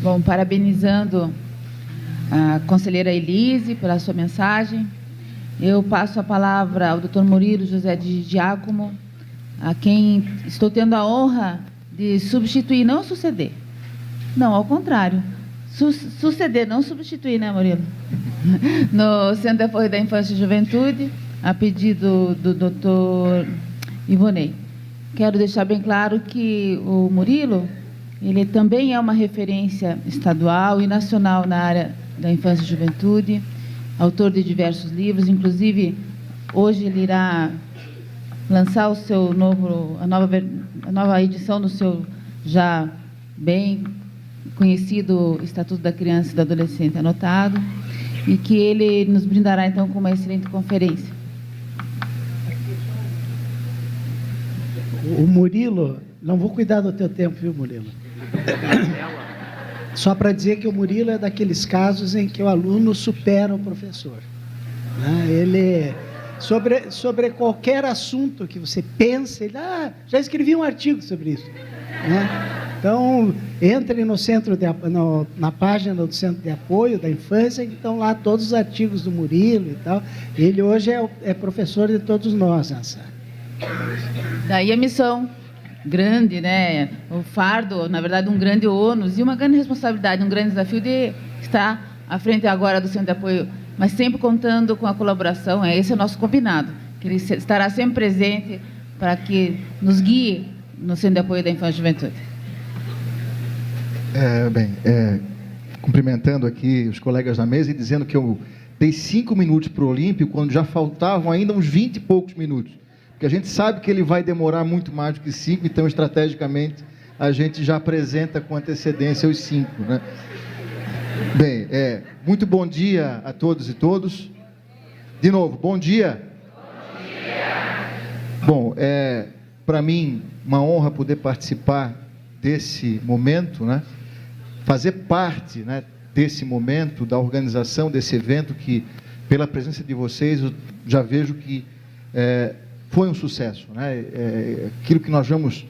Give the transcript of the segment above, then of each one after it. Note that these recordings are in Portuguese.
Bom, parabenizando a conselheira Elise pela sua mensagem. Eu passo a palavra ao Dr. Murilo José de Giacomo, a quem estou tendo a honra de substituir, não suceder. Não, ao contrário. Suceder, não substituir, né, Murilo? No Centro de Apoio da Infância e Juventude, a pedido do Dr. Ivonei. Quero deixar bem claro que o Murilo, ele também é uma referência estadual e nacional na área da infância e juventude, autor de diversos livros, inclusive hoje ele irá lançar a nova edição do seu já bem conhecido Estatuto da Criança e do Adolescente anotado, e que ele nos brindará então com uma excelente conferência. O Murilo, não vou cuidar do teu tempo, viu, Murilo? Só para dizer que o Murilo é daqueles casos em que o aluno supera o professor, né? Ele, sobre qualquer assunto que você pense, ele, já escrevi um artigo sobre isso, né? Então, entre no na página do Centro de Apoio da Infância, que estão lá todos os artigos do Murilo e tal. Ele hoje é professor de todos nós nessa. Daí a missão grande, né? O fardo, na verdade, um grande ônus e uma grande responsabilidade, um grande desafio de estar à frente agora do Centro de Apoio, mas sempre contando com a colaboração. Esse é o nosso combinado, que ele estará sempre presente para que nos guie no Centro de Apoio da Infância e Juventude. Cumprimentando aqui os colegas da mesa e dizendo que eu dei 5 minutos para o Olímpio, quando já faltavam ainda uns 20 e poucos minutos. Porque a gente sabe que ele vai demorar muito mais do que 5, então, estrategicamente, a gente já apresenta com antecedência os 5, né? Bem, muito bom dia a todos e todos. De novo, bom dia. Bom dia. Bom, para mim, uma honra poder participar desse momento, né? Fazer parte, né, desse momento, da organização desse evento, que, pela presença de vocês, eu já vejo que foi um sucesso, né? Aquilo que nós vamos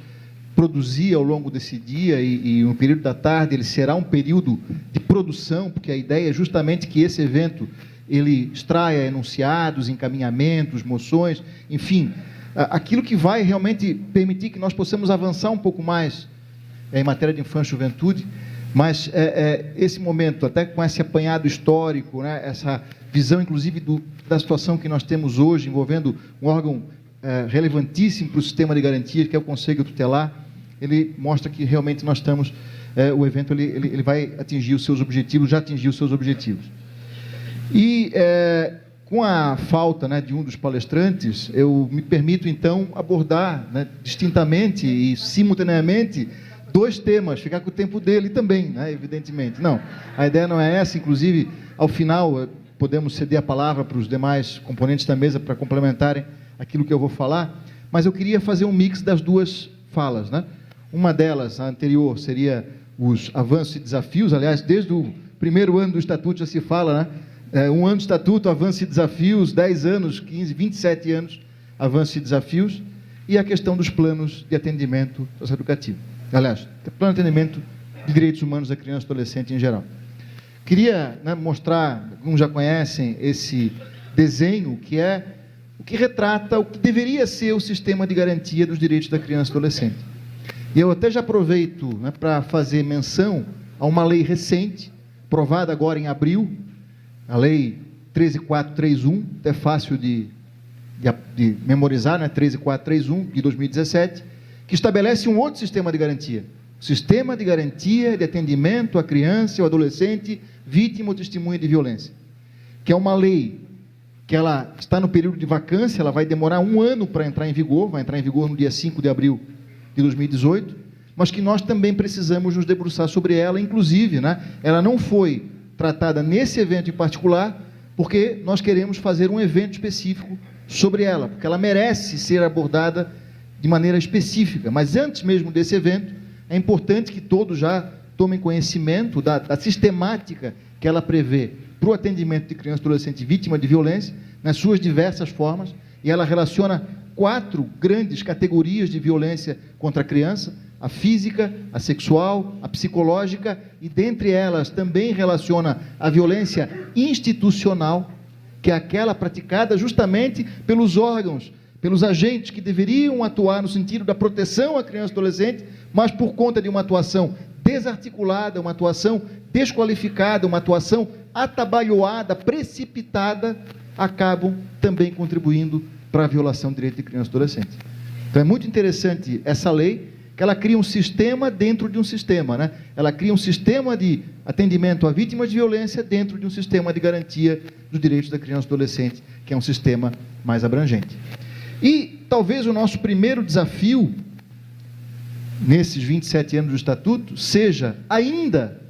produzir ao longo desse dia e no período da tarde, ele será um período de produção, porque a ideia é justamente que esse evento ele extraia enunciados, encaminhamentos, moções, enfim, aquilo que vai realmente permitir que nós possamos avançar um pouco mais em matéria de infância e juventude. Mas esse momento, até com esse apanhado histórico, né, essa visão, inclusive, da situação que nós temos hoje, envolvendo um órgão relevantíssimo para o sistema de garantias, que é o Conselho Tutelar, ele mostra que realmente nós estamos, o evento ele vai atingir os seus objetivos, já atingiu os seus objetivos. E com a falta, né, de um dos palestrantes, eu me permito, então, abordar, né, distintamente e simultaneamente 2 temas, ficar com o tempo dele também, né, evidentemente. Não, a ideia não é essa, inclusive, ao final, podemos ceder a palavra para os demais componentes da mesa para complementarem aquilo que eu vou falar, mas eu queria fazer um mix das 2 falas, né? Uma delas, a anterior, seria os avanços e desafios, aliás, desde o primeiro ano do Estatuto já se fala, né? 1 ano de Estatuto, avanços e desafios, 10 anos, 15, 27 anos, avanços e desafios, e a questão dos planos de atendimento socioeducativo. Aliás, plano de atendimento de direitos humanos da criança e adolescente em geral. Queria, né, mostrar, alguns já conhecem esse desenho, que é o que retrata o que deveria ser o sistema de garantia dos direitos da criança e adolescente. E eu até já aproveito, né, para fazer menção a uma lei recente, aprovada agora em abril, a Lei 13431, até fácil de memorizar, né, 13431, de 2017, que estabelece um outro sistema de garantia, o Sistema de Garantia de Atendimento à Criança e ao Adolescente Vítima ou Testemunha de Violência, que é uma lei que ela está no período de vacância, ela vai demorar 1 ano para entrar em vigor, vai entrar em vigor no dia 5 de abril de 2018, mas que nós também precisamos nos debruçar sobre ela, inclusive, né, ela não foi tratada nesse evento em particular, porque nós queremos fazer um evento específico sobre ela, porque ela merece ser abordada de maneira específica, mas antes mesmo desse evento, é importante que todos já tomem conhecimento da sistemática que ela prevê para o atendimento de criança e adolescente vítima de violência, nas suas diversas formas, e ela relaciona 4 grandes categorias de violência contra a criança: a física, a sexual, a psicológica, e dentre elas também relaciona a violência institucional, que é aquela praticada justamente pelos órgãos, pelos agentes que deveriam atuar no sentido da proteção à criança e adolescente, mas por conta de uma atuação desarticulada, uma atuação desqualificada, uma atuação atabalhoada, precipitada, acabam também contribuindo para a violação do direito de criança e adolescente. Então é muito interessante essa lei, que ela cria um sistema dentro de um sistema, né? Ela cria um sistema de atendimento a vítimas de violência dentro de um sistema de garantia dos direitos da criança e do adolescente, que é um sistema mais abrangente. E talvez o nosso primeiro desafio, nesses 27 anos do Estatuto, seja ainda,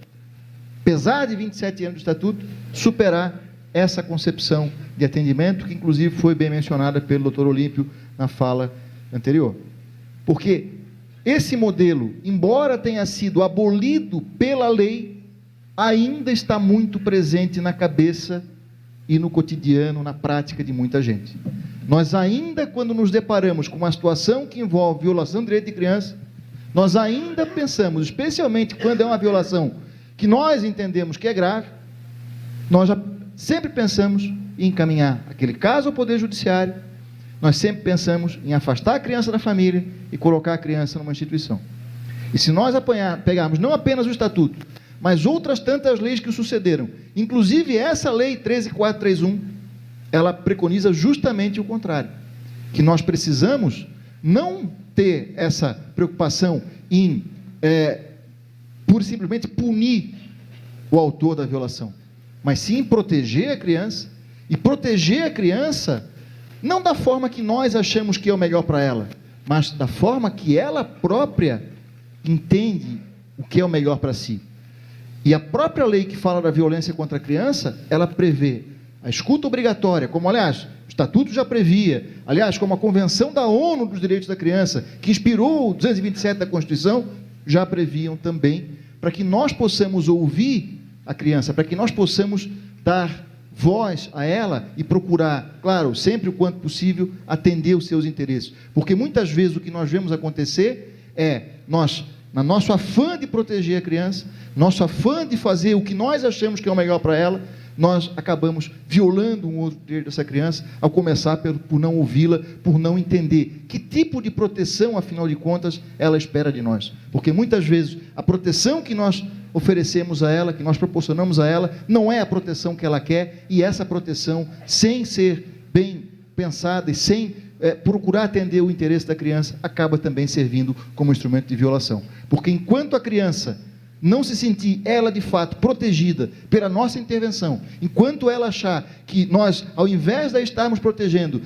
apesar de 27 anos do Estatuto, superar essa concepção de atendimento, que inclusive foi bem mencionada pelo Dr. Olímpio na fala anterior. Porque esse modelo, embora tenha sido abolido pela lei, ainda está muito presente na cabeça e no cotidiano, na prática de muita gente. Nós ainda, quando nos deparamos com uma situação que envolve violação do direito de criança, nós ainda pensamos, especialmente quando é uma violação que nós entendemos que é grave, nós já sempre pensamos em encaminhar aquele caso ao Poder Judiciário, nós sempre pensamos em afastar a criança da família e colocar a criança numa instituição. E se nós pegarmos não apenas o Estatuto, mas outras tantas leis que o sucederam, inclusive essa lei 13.431, ela preconiza justamente o contrário, que nós precisamos não ter essa preocupação em pura e simplesmente punir o autor da violação, mas sim proteger a criança, e proteger a criança não da forma que nós achamos que é o melhor para ela, mas da forma que ela própria entende o que é o melhor para si. E a própria lei que fala da violência contra a criança, ela prevê a escuta obrigatória, como, aliás, o Estatuto já previa, aliás, como a Convenção da ONU dos Direitos da Criança, que inspirou o 227 da Constituição, já previam também, para que nós possamos ouvir a criança, para que nós possamos dar voz a ela e procurar, claro, sempre o quanto possível, atender os seus interesses. Porque muitas vezes o que nós vemos acontecer é, nós, no nosso afã de proteger a criança, nosso afã de fazer o que nós achamos que é o melhor para ela, nós acabamos violando um outro direito dessa criança, ao começar por não ouvi-la, por não entender que tipo de proteção, afinal de contas, ela espera de nós. Porque muitas vezes a proteção que nós oferecemos a ela, que nós proporcionamos a ela, não é a proteção que ela quer, e essa proteção, sem ser bem pensada e sem procurar atender o interesse da criança, acaba também servindo como instrumento de violação. Porque enquanto a criança não se sentir ela de fato protegida pela nossa intervenção, enquanto ela achar que nós, ao invés de a estarmos protegendo,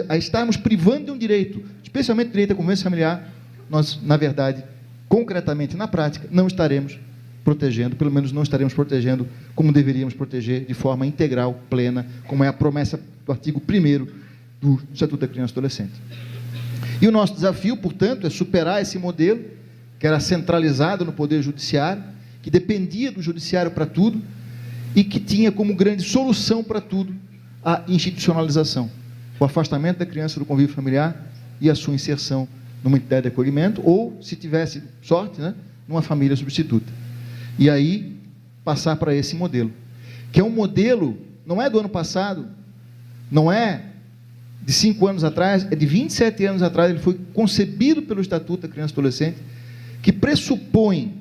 a estarmos privando de um direito, especialmente o direito à convivência familiar, nós, na verdade, concretamente, na prática, não estaremos protegendo, pelo menos não estaremos protegendo como deveríamos proteger, de forma integral, plena, como é a promessa do artigo 1º do Estatuto da Criança e do Adolescente. E o nosso desafio, portanto, é superar esse modelo, que era centralizado no Poder Judiciário, que dependia do Judiciário para tudo, e que tinha como grande solução para tudo a institucionalização, o afastamento da criança do convívio familiar e a sua inserção numa entidade de acolhimento, ou, se tivesse sorte, né, numa família substituta. E aí, passar para esse modelo, que é um modelo, não é do ano passado, não é de 5 anos atrás, é de 27 anos atrás, ele foi concebido pelo Estatuto da Criança e do Adolescente, que pressupõe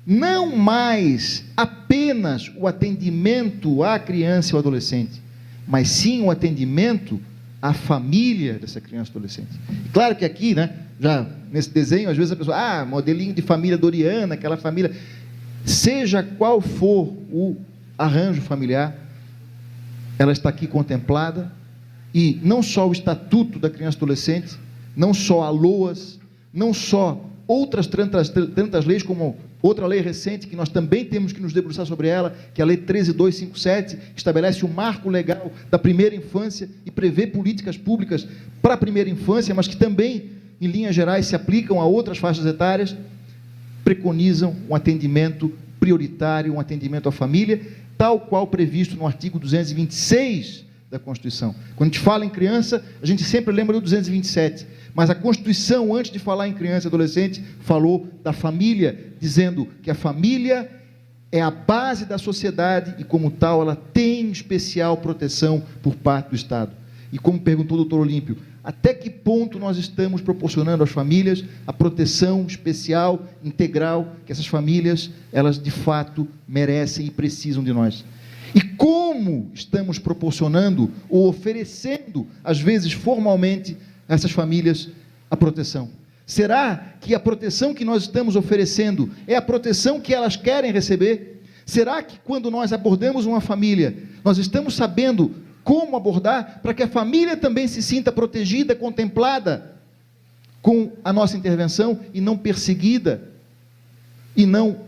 não mais apenas o atendimento à criança e ao adolescente, mas sim o atendimento à família dessa criança e adolescente. Claro que aqui, né, já nesse desenho, às vezes a pessoa, modelinho de família doriana, aquela família, seja qual for o arranjo familiar, ela está aqui contemplada, e não só o Estatuto da Criança e Adolescente, não só a LOAS, não só outras tantas leis, como outra lei recente, que nós também temos que nos debruçar sobre ela, que é a Lei 13.257, que estabelece o marco legal da primeira infância e prevê políticas públicas para a primeira infância, mas que também, em linhas gerais, se aplicam a outras faixas etárias, preconizam um atendimento prioritário, um atendimento à família, tal qual previsto no artigo 226 da Constituição. Quando a gente fala em criança, a gente sempre lembra do 227, mas a Constituição, antes de falar em criança e adolescente, falou da família, dizendo que a família é a base da sociedade e, como tal, ela tem especial proteção por parte do Estado. E como perguntou o doutor Olímpio, até que ponto nós estamos proporcionando às famílias a proteção especial, integral, que essas famílias, elas de fato merecem e precisam de nós? E como estamos proporcionando ou oferecendo, às vezes formalmente, a essas famílias a proteção? Será que a proteção que nós estamos oferecendo é a proteção que elas querem receber? Será que quando nós abordamos uma família, nós estamos sabendo como abordar para que a família também se sinta protegida, contemplada com a nossa intervenção e não perseguida e não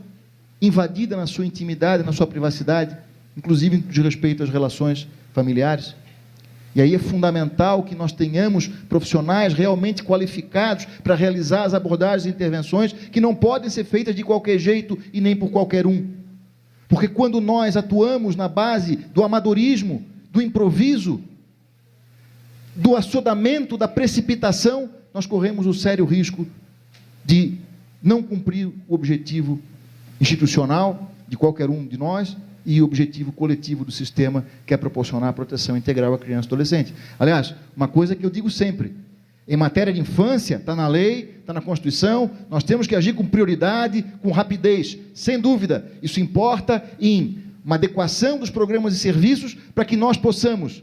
invadida na sua intimidade, na sua privacidade, inclusive de respeito às relações familiares? E aí é fundamental que nós tenhamos profissionais realmente qualificados para realizar as abordagens e intervenções que não podem ser feitas de qualquer jeito e nem por qualquer um. Porque quando nós atuamos na base do amadorismo, do improviso, do assodamento, da precipitação, nós corremos o sério risco de não cumprir o objetivo institucional de qualquer um de nós e o objetivo coletivo do sistema, que é proporcionar a proteção integral à criança e adolescente. Aliás, uma coisa que eu digo sempre, em matéria de infância, está na lei, está na Constituição, nós temos que agir com prioridade, com rapidez, sem dúvida. Isso importa em uma adequação dos programas e serviços para que nós possamos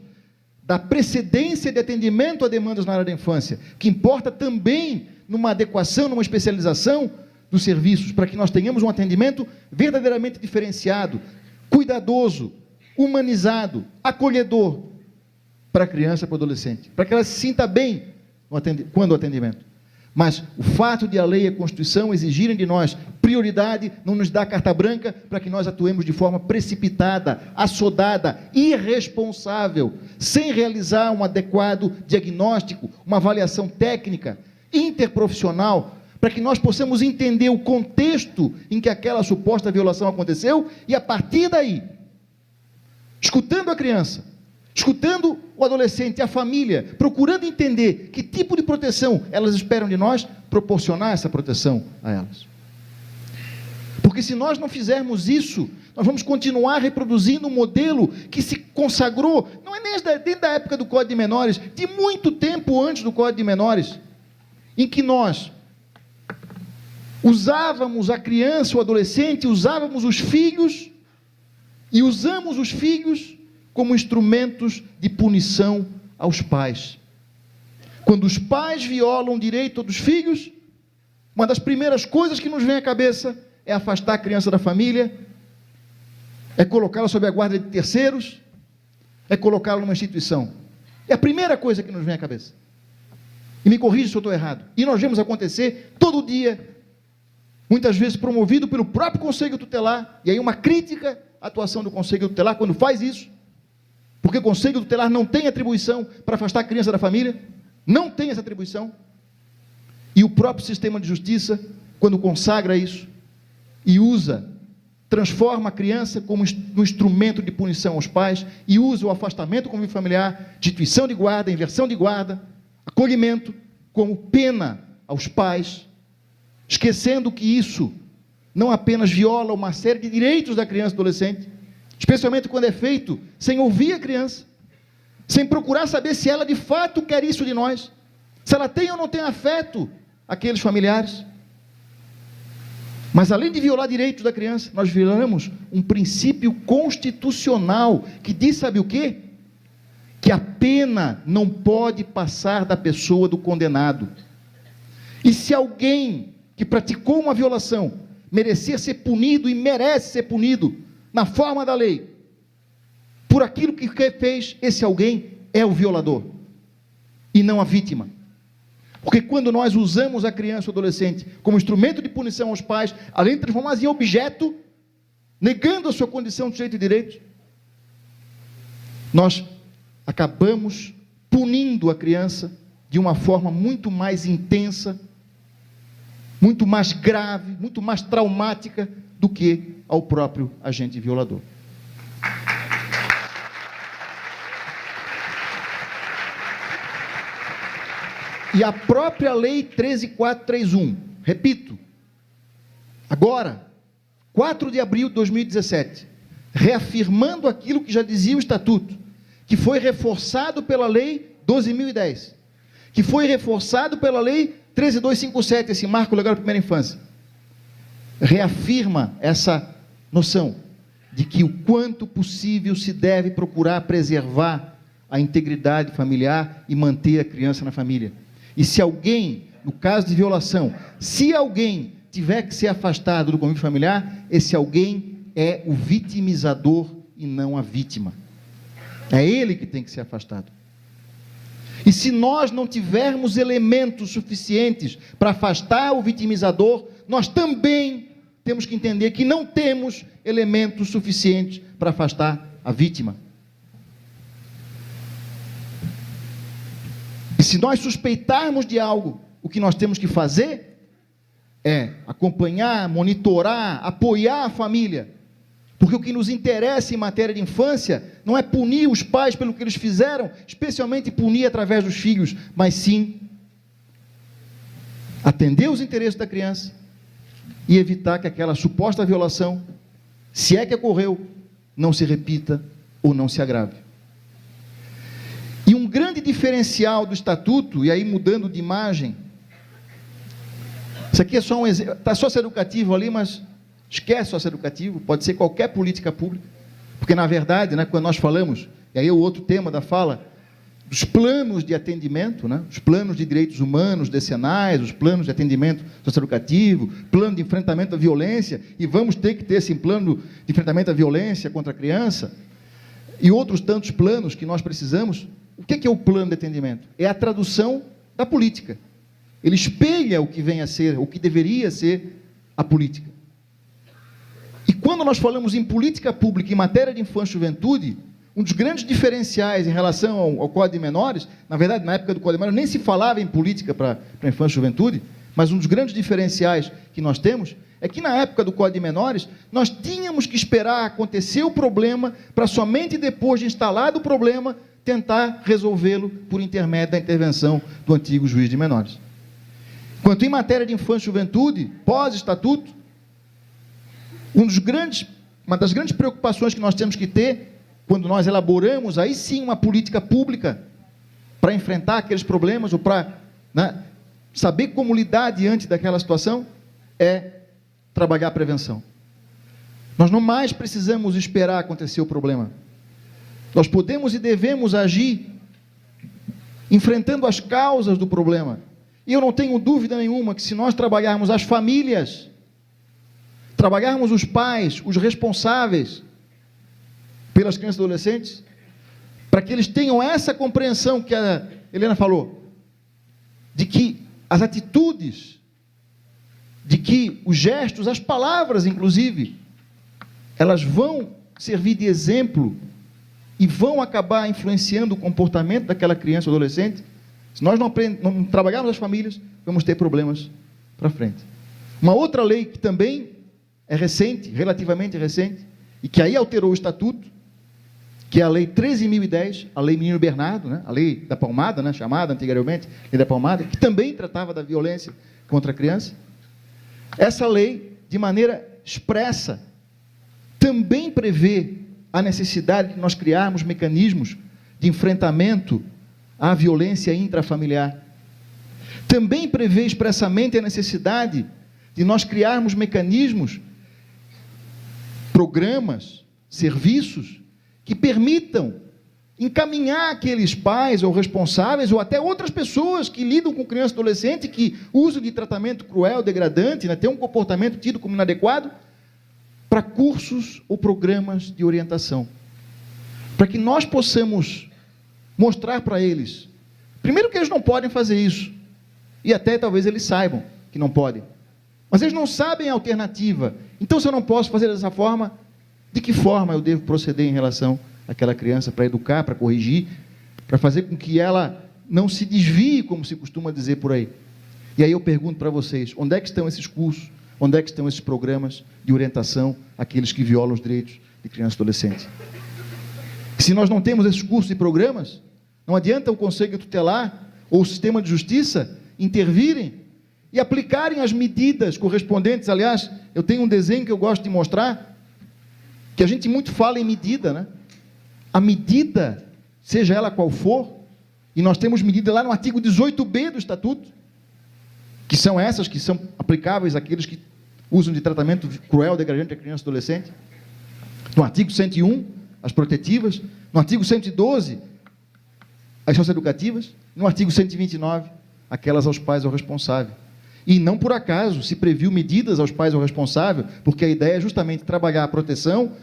dar precedência de atendimento a demandas na área da infância, que importa também numa adequação, numa especialização dos serviços, para que nós tenhamos um atendimento verdadeiramente diferenciado, cuidadoso, humanizado, acolhedor para a criança e para o adolescente, para que ela se sinta bem quando o atendimento. Mas o fato de a lei e a Constituição exigirem de nós prioridade não nos dá carta branca para que nós atuemos de forma precipitada, assodada, irresponsável, sem realizar um adequado diagnóstico, uma avaliação técnica, interprofissional, para que nós possamos entender o contexto em que aquela suposta violação aconteceu e, a partir daí, escutando a criança, escutando o adolescente, a família, procurando entender que tipo de proteção elas esperam de nós, proporcionar essa proteção a elas. Porque se nós não fizermos isso, nós vamos continuar reproduzindo um modelo que se consagrou, não é nem desde a época do Código de Menores, de muito tempo antes do Código de Menores, em que nós usávamos a criança, o adolescente, usávamos os filhos, e usamos os filhos como instrumentos de punição aos pais. Quando os pais violam o direito dos filhos, uma das primeiras coisas que nos vem à cabeça é afastar a criança da família, é colocá-la sob a guarda de terceiros, é colocá-la numa instituição. É a primeira coisa que nos vem à cabeça. E me corrija se eu estou errado. E nós vemos acontecer todo dia, muitas vezes promovido pelo próprio Conselho Tutelar, e aí uma crítica à atuação do Conselho Tutelar quando faz isso, porque o Conselho Tutelar não tem atribuição para afastar a criança da família, não tem essa atribuição, e o próprio sistema de justiça, quando consagra isso, e transforma a criança como um instrumento de punição aos pais, e usa o afastamento do convívio familiar, instituição de guarda, inversão de guarda, acolhimento, como pena aos pais, esquecendo que isso não apenas viola uma série de direitos da criança e do adolescente, especialmente quando é feito sem ouvir a criança, sem procurar saber se ela de fato quer isso de nós, se ela tem ou não tem afeto àqueles familiares. Mas além de violar direitos da criança, nós violamos um princípio constitucional, que diz, sabe o quê? Que a pena não pode passar da pessoa do condenado. E se alguém que praticou uma violação merecer ser punido e merece ser punido na forma da lei, por aquilo que fez, esse alguém é o violador, e não a vítima. Porque quando nós usamos a criança ou adolescente como instrumento de punição aos pais, além de transformá-los em objeto, negando a sua condição de sujeito de direitos, nós acabamos punindo a criança de uma forma muito mais intensa, muito mais grave, muito mais traumática do que ao próprio agente violador. E a própria Lei 13.431, repito, agora, 4 de abril de 2017, reafirmando aquilo que já dizia o Estatuto, que foi reforçado pela Lei 12.010, que foi reforçado pela Lei 13.257, esse marco legal da primeira infância, reafirma essa noção de que o quanto possível se deve procurar preservar a integridade familiar e manter a criança na família. E se alguém, no caso de violação, se alguém tiver que ser afastado do convívio familiar, esse alguém é o vitimizador e não a vítima. É ele que tem que ser afastado. E se nós não tivermos elementos suficientes para afastar o vitimizador, nós também temos que entender que não temos elementos suficientes para afastar a vítima. E se nós suspeitarmos de algo, o que nós temos que fazer é acompanhar, monitorar, apoiar a família. Porque o que nos interessa em matéria de infância não é punir os pais pelo que eles fizeram, especialmente punir através dos filhos, mas sim atender os interesses da criança e evitar que aquela suposta violação, se é que ocorreu, não se repita ou não se agrave. E um grande diferencial do Estatuto, e aí mudando de imagem, isso aqui é só um exemplo, está socioeducativo ali, mas esquece socioeducativo, pode ser qualquer política pública, porque na verdade, né, quando nós falamos, e aí o outro tema da fala, dos planos de atendimento, né, os planos de direitos humanos decenais, os planos de atendimento socioeducativo, plano de enfrentamento à violência, e vamos ter que ter esse plano de enfrentamento à violência contra a criança, e outros tantos planos que nós precisamos. O que é o plano de atendimento? É a tradução da política. Ele espelha o que vem a ser, o que deveria ser a política. E quando nós falamos em política pública em matéria de infância e juventude, um dos grandes diferenciais em relação ao Código de Menores, na verdade, na época do Código de Menores, nem se falava em política para a infância e juventude, mas um dos grandes diferenciais que nós temos é que na época do Código de Menores, nós tínhamos que esperar acontecer o problema para somente depois de instalado o problema, tentar resolvê-lo por intermédio da intervenção do antigo juiz de menores. Quanto em matéria de infância e juventude, pós-estatuto, uma das grandes preocupações que nós temos que ter, quando nós elaboramos, aí sim, uma política pública, para enfrentar aqueles problemas, ou para, né, saber como lidar diante daquela situação, é trabalhar a prevenção. Nós não mais precisamos esperar acontecer o problema. Nós podemos e devemos agir enfrentando as causas do problema. E eu não tenho dúvida nenhuma que se nós trabalharmos as famílias, trabalharmos os pais, os responsáveis pelas crianças e adolescentes, para que eles tenham essa compreensão que a Helena falou, de que as atitudes, de que os gestos, as palavras, inclusive, elas vão servir de exemplo e vão acabar influenciando o comportamento daquela criança ou adolescente. Se nós não trabalharmos as famílias, vamos ter problemas para frente. Uma outra lei que também é recente, relativamente recente, e que aí alterou o Estatuto, que é a Lei 13.010, a Lei Menino Bernardo, né? A Lei da Palmada, né? Chamada anteriormente Lei da Palmada, que também tratava da violência contra a criança. Essa lei, de maneira expressa, também prevê a necessidade de nós criarmos mecanismos de enfrentamento à violência intrafamiliar. Também prevê expressamente a necessidade de nós criarmos mecanismos, programas, serviços, que permitam encaminhar aqueles pais ou responsáveis, ou até outras pessoas que lidam com criança e adolescente, que usam de tratamento cruel, degradante, né, tem um comportamento tido como inadequado, para cursos ou programas de orientação, para que nós possamos mostrar para eles, primeiro que eles não podem fazer isso, e até talvez eles saibam que não podem, mas eles não sabem a alternativa. Então, se eu não posso fazer dessa forma, de que forma eu devo proceder em relação àquela criança, para educar, para corrigir, para fazer com que ela não se desvie, como se costuma dizer por aí. E aí eu pergunto para vocês, onde é que estão esses cursos? Onde é que estão esses programas de orientação àqueles que violam os direitos de criança e adolescente? Se nós não temos esses cursos e programas, não adianta o Conselho Tutelar ou o sistema de justiça intervirem e aplicarem as medidas correspondentes. Aliás, eu tenho um desenho que eu gosto de mostrar, que a gente muito fala em medida, né? A medida, seja ela qual for, e nós temos medida lá no artigo 18b do Estatuto, que são essas que são aplicáveis àqueles que usam de tratamento cruel, degradante a criança e adolescente. No artigo 101, as protetivas. No artigo 112, as socioeducativas. No artigo 129, aquelas aos pais ou responsável. E não por acaso se previu medidas aos pais ou responsável, porque a ideia é justamente trabalhar a proteção,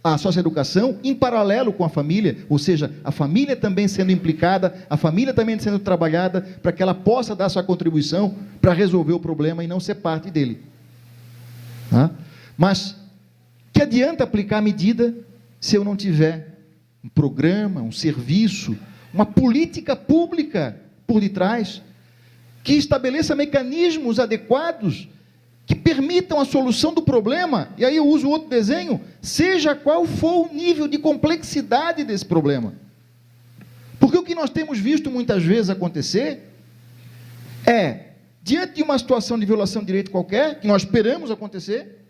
a socioeducação em paralelo com a família, ou seja, a família também sendo implicada, a família também sendo trabalhada, para que ela possa dar sua contribuição para resolver o problema e não ser parte dele. Mas que adianta aplicar a medida se eu não tiver um programa, um serviço, uma política pública por detrás, que estabeleça mecanismos adequados que permitam a solução do problema, e aí eu uso outro desenho, seja qual for o nível de complexidade desse problema. Porque o que nós temos visto muitas vezes acontecer é, diante de uma situação de violação de direito qualquer, que nós esperamos acontecer,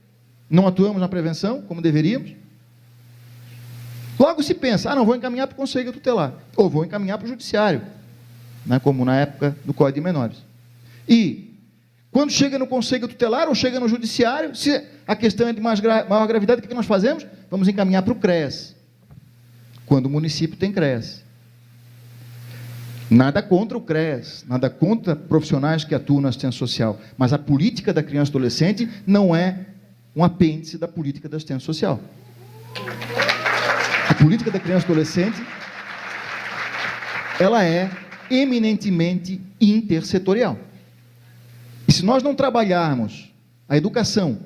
não atuamos na prevenção, como deveríamos, logo se pensa, não, vou encaminhar para o Conselho Tutelar, ou vou encaminhar para o Judiciário, né, como na época do Código de Menores. E quando chega no Conselho Tutelar ou chega no Judiciário, se a questão é de maior gravidade, o que nós fazemos? Vamos encaminhar para o CREAS, quando o município tem CREAS. Nada contra o CREAS, nada contra profissionais que atuam na assistência social, mas a política da criança e adolescente não é um apêndice da política da assistência social. A política da criança e adolescente, ela é eminentemente intersetorial. E se nós não trabalharmos a educação,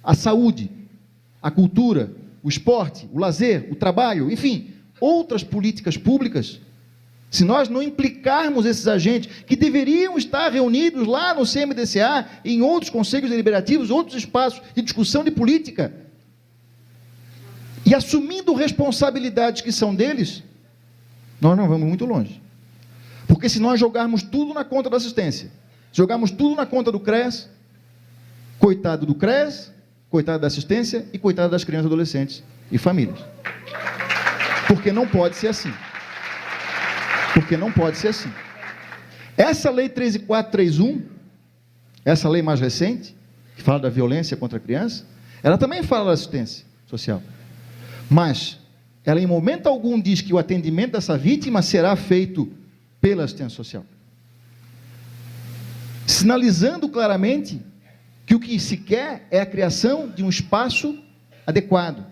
a saúde, a cultura, o esporte, o lazer, o trabalho, enfim, outras políticas públicas, se nós não implicarmos esses agentes que deveriam estar reunidos lá no CMDCA, em outros conselhos deliberativos, outros espaços de discussão de política, e assumindo responsabilidades que são deles, nós não vamos muito longe. Porque se nós jogarmos tudo na conta da assistência, jogarmos tudo na conta do CREAS, coitado do CREAS, coitado da assistência e coitado das crianças, adolescentes e famílias. Porque não pode ser assim. Porque não pode ser assim. Essa lei 13431, essa lei mais recente, que fala da violência contra a criança, ela também fala da assistência social. Mas ela em momento algum diz que o atendimento dessa vítima será feito pela assistência social. Sinalizando claramente que o que se quer é a criação de um espaço adequado,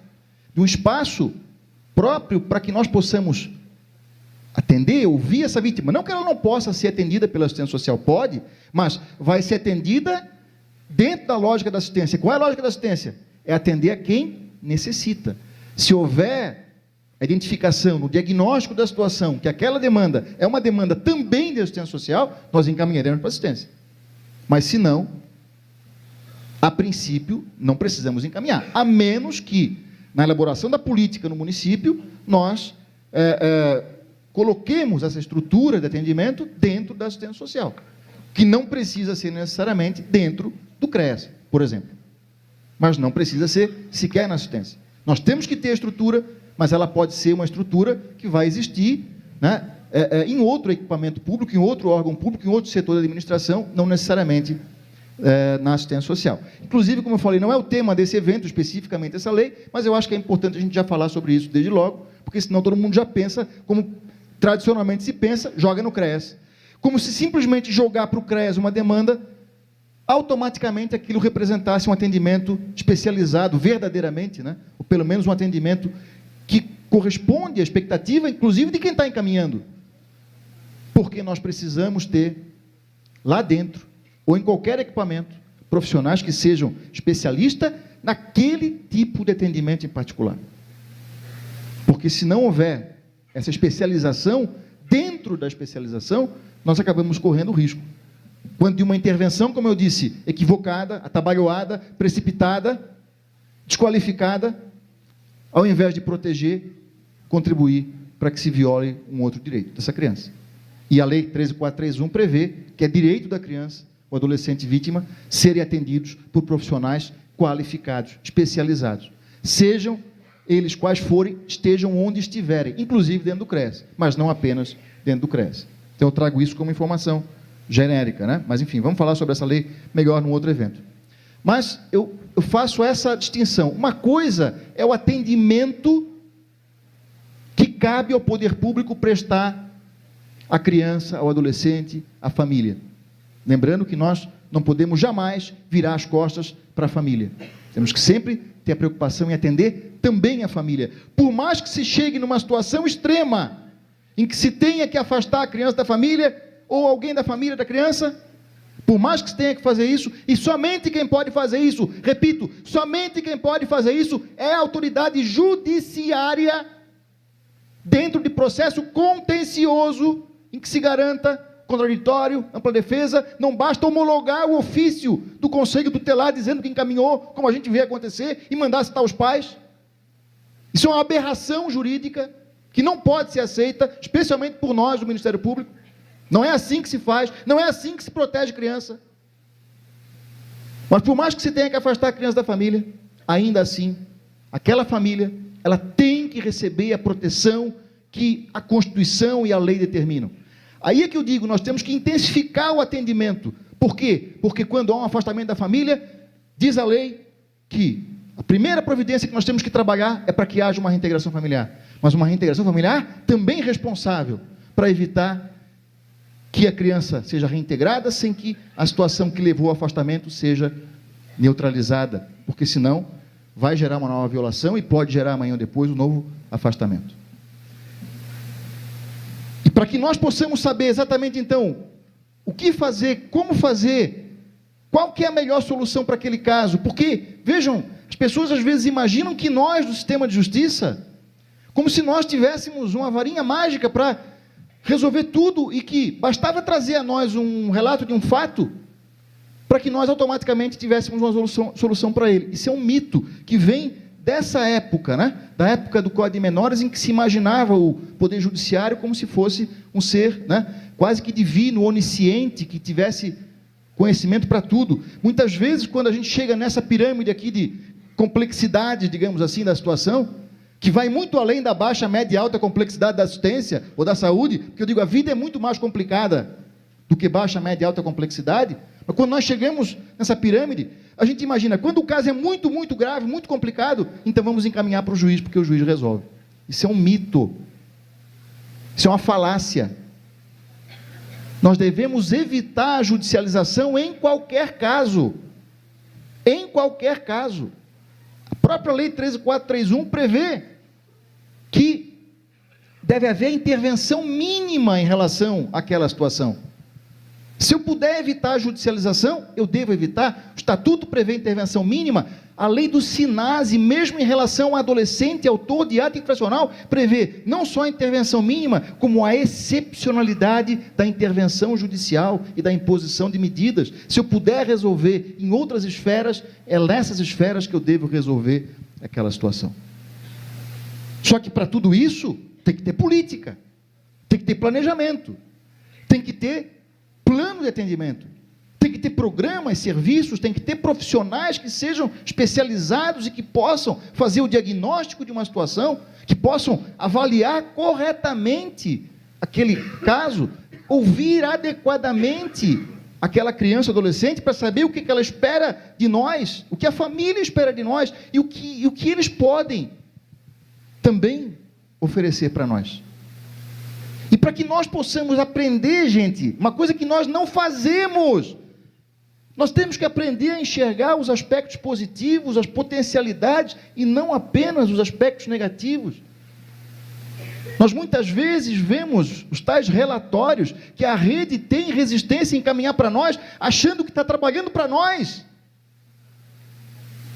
de um espaço próprio para que nós possamos atender, ouvir essa vítima. Não que ela não possa ser atendida pela assistência social, pode, mas vai ser atendida dentro da lógica da assistência. Qual é a lógica da assistência? É atender a quem necessita. Se houver a identificação, no diagnóstico da situação, que aquela demanda é uma demanda também de assistência social, nós encaminharemos para a assistência. Mas se não, a princípio, não precisamos encaminhar, a menos que, na elaboração da política no município, nós coloquemos essa estrutura de atendimento dentro da assistência social, que não precisa ser necessariamente dentro do CREAS, por exemplo, mas não precisa ser sequer na assistência. Nós temos que ter a estrutura, mas ela pode ser uma estrutura que vai existir, né, em outro equipamento público, em outro órgão público, em outro setor da administração, não necessariamente na assistência social. Inclusive, como eu falei, não é o tema desse evento, especificamente essa lei, mas eu acho que é importante a gente já falar sobre isso desde logo, porque senão todo mundo já pensa, como tradicionalmente se pensa, joga no CREAS. Como se simplesmente jogar para o CREAS uma demanda, automaticamente aquilo representasse um atendimento especializado, verdadeiramente, né? Ou pelo menos um atendimento que corresponde à expectativa, inclusive, de quem está encaminhando. Porque nós precisamos ter, lá dentro, ou em qualquer equipamento, profissionais que sejam especialistas naquele tipo de atendimento em particular. Porque se não houver essa especialização, dentro da especialização, nós acabamos correndo risco. Quando de uma intervenção, como eu disse, equivocada, atabalhoada, precipitada, desqualificada, ao invés de proteger, contribuir para que se viole um outro direito dessa criança. E a Lei 13.431 prevê que é direito da criança ou adolescente vítima serem atendidos por profissionais qualificados, especializados. Sejam eles quais forem, estejam onde estiverem, inclusive dentro do CRES, mas não apenas dentro do CRES. Então eu trago isso como informação genérica, né? Mas enfim, vamos falar sobre essa lei melhor num outro evento. Mas eu faço essa distinção. Uma coisa é o atendimento que cabe ao poder público prestar à criança, ao adolescente, à família. Lembrando que nós não podemos jamais virar as costas para a família. Temos que sempre ter a preocupação em atender também a família. Por mais que se chegue numa situação extrema, em que se tenha que afastar a criança da família, ou alguém da família da criança, por mais que se tenha que fazer isso, e somente quem pode fazer isso, repito, somente quem pode fazer isso é a autoridade judiciária, dentro de processo contencioso, em que se garanta contraditório, ampla defesa. Não basta homologar o ofício do Conselho Tutelar dizendo que encaminhou, como a gente vê acontecer, e mandar citar os pais. Isso é uma aberração jurídica que não pode ser aceita, especialmente por nós do Ministério Público. Não é assim que se faz, não é assim que se protege criança. Mas por mais que se tenha que afastar a criança da família, ainda assim, aquela família, ela tem que receber a proteção que a Constituição e a lei determinam. Aí é que eu digo, nós temos que intensificar o atendimento. Por quê? Porque quando há um afastamento da família, diz a lei que a primeira providência que nós temos que trabalhar é para que haja uma reintegração familiar. Mas uma reintegração familiar também responsável para evitar que a criança seja reintegrada sem que a situação que levou ao afastamento seja neutralizada, porque senão vai gerar uma nova violação e pode gerar amanhã ou depois um novo afastamento. E para que nós possamos saber exatamente então o que fazer, como fazer, qual que é a melhor solução para aquele caso, porque, vejam, as pessoas às vezes imaginam que nós do sistema de justiça, como se nós tivéssemos uma varinha mágica para resolver tudo e que bastava trazer a nós um relato de um fato para que nós automaticamente tivéssemos uma solução para ele. Isso é um mito que vem dessa época, né? Da época do Código de Menores, em que se imaginava o Poder Judiciário como se fosse um ser, né? Quase que divino, onisciente, que tivesse conhecimento para tudo. Muitas vezes, quando a gente chega nessa pirâmide aqui de complexidade, digamos assim, da situação, que vai muito além da baixa, média e alta complexidade da assistência ou da saúde, porque eu digo, a vida é muito mais complicada do que baixa, média e alta complexidade, mas quando nós chegamos nessa pirâmide, a gente imagina, quando o caso é muito, muito grave, muito complicado, então vamos encaminhar para o juiz, porque o juiz resolve. Isso é um mito, isso é uma falácia. Nós devemos evitar a judicialização em qualquer caso, em qualquer caso. A própria Lei 13.431 prevê que deve haver intervenção mínima em relação àquela situação. Se eu puder evitar a judicialização, eu devo evitar. O Estatuto prevê intervenção mínima. A lei do SINASE, mesmo em relação ao adolescente autor de ato infracional, prevê não só a intervenção mínima, como a excepcionalidade da intervenção judicial e da imposição de medidas. Se eu puder resolver em outras esferas, é nessas esferas que eu devo resolver aquela situação. Só que para tudo isso, tem que ter política, tem que ter planejamento, tem que ter plano de atendimento, tem que ter programas, serviços, tem que ter profissionais que sejam especializados e que possam fazer o diagnóstico de uma situação, que possam avaliar corretamente aquele caso, ouvir adequadamente aquela criança ou adolescente para saber o que ela espera de nós, o que a família espera de nós e o que eles podem também oferecer para nós. E para que nós possamos aprender, gente, uma coisa que nós não fazemos, nós temos que aprender a enxergar os aspectos positivos, as potencialidades, e não apenas os aspectos negativos. Nós muitas vezes vemos os tais relatórios que a rede tem resistência em encaminhar para nós, achando que está trabalhando para nós.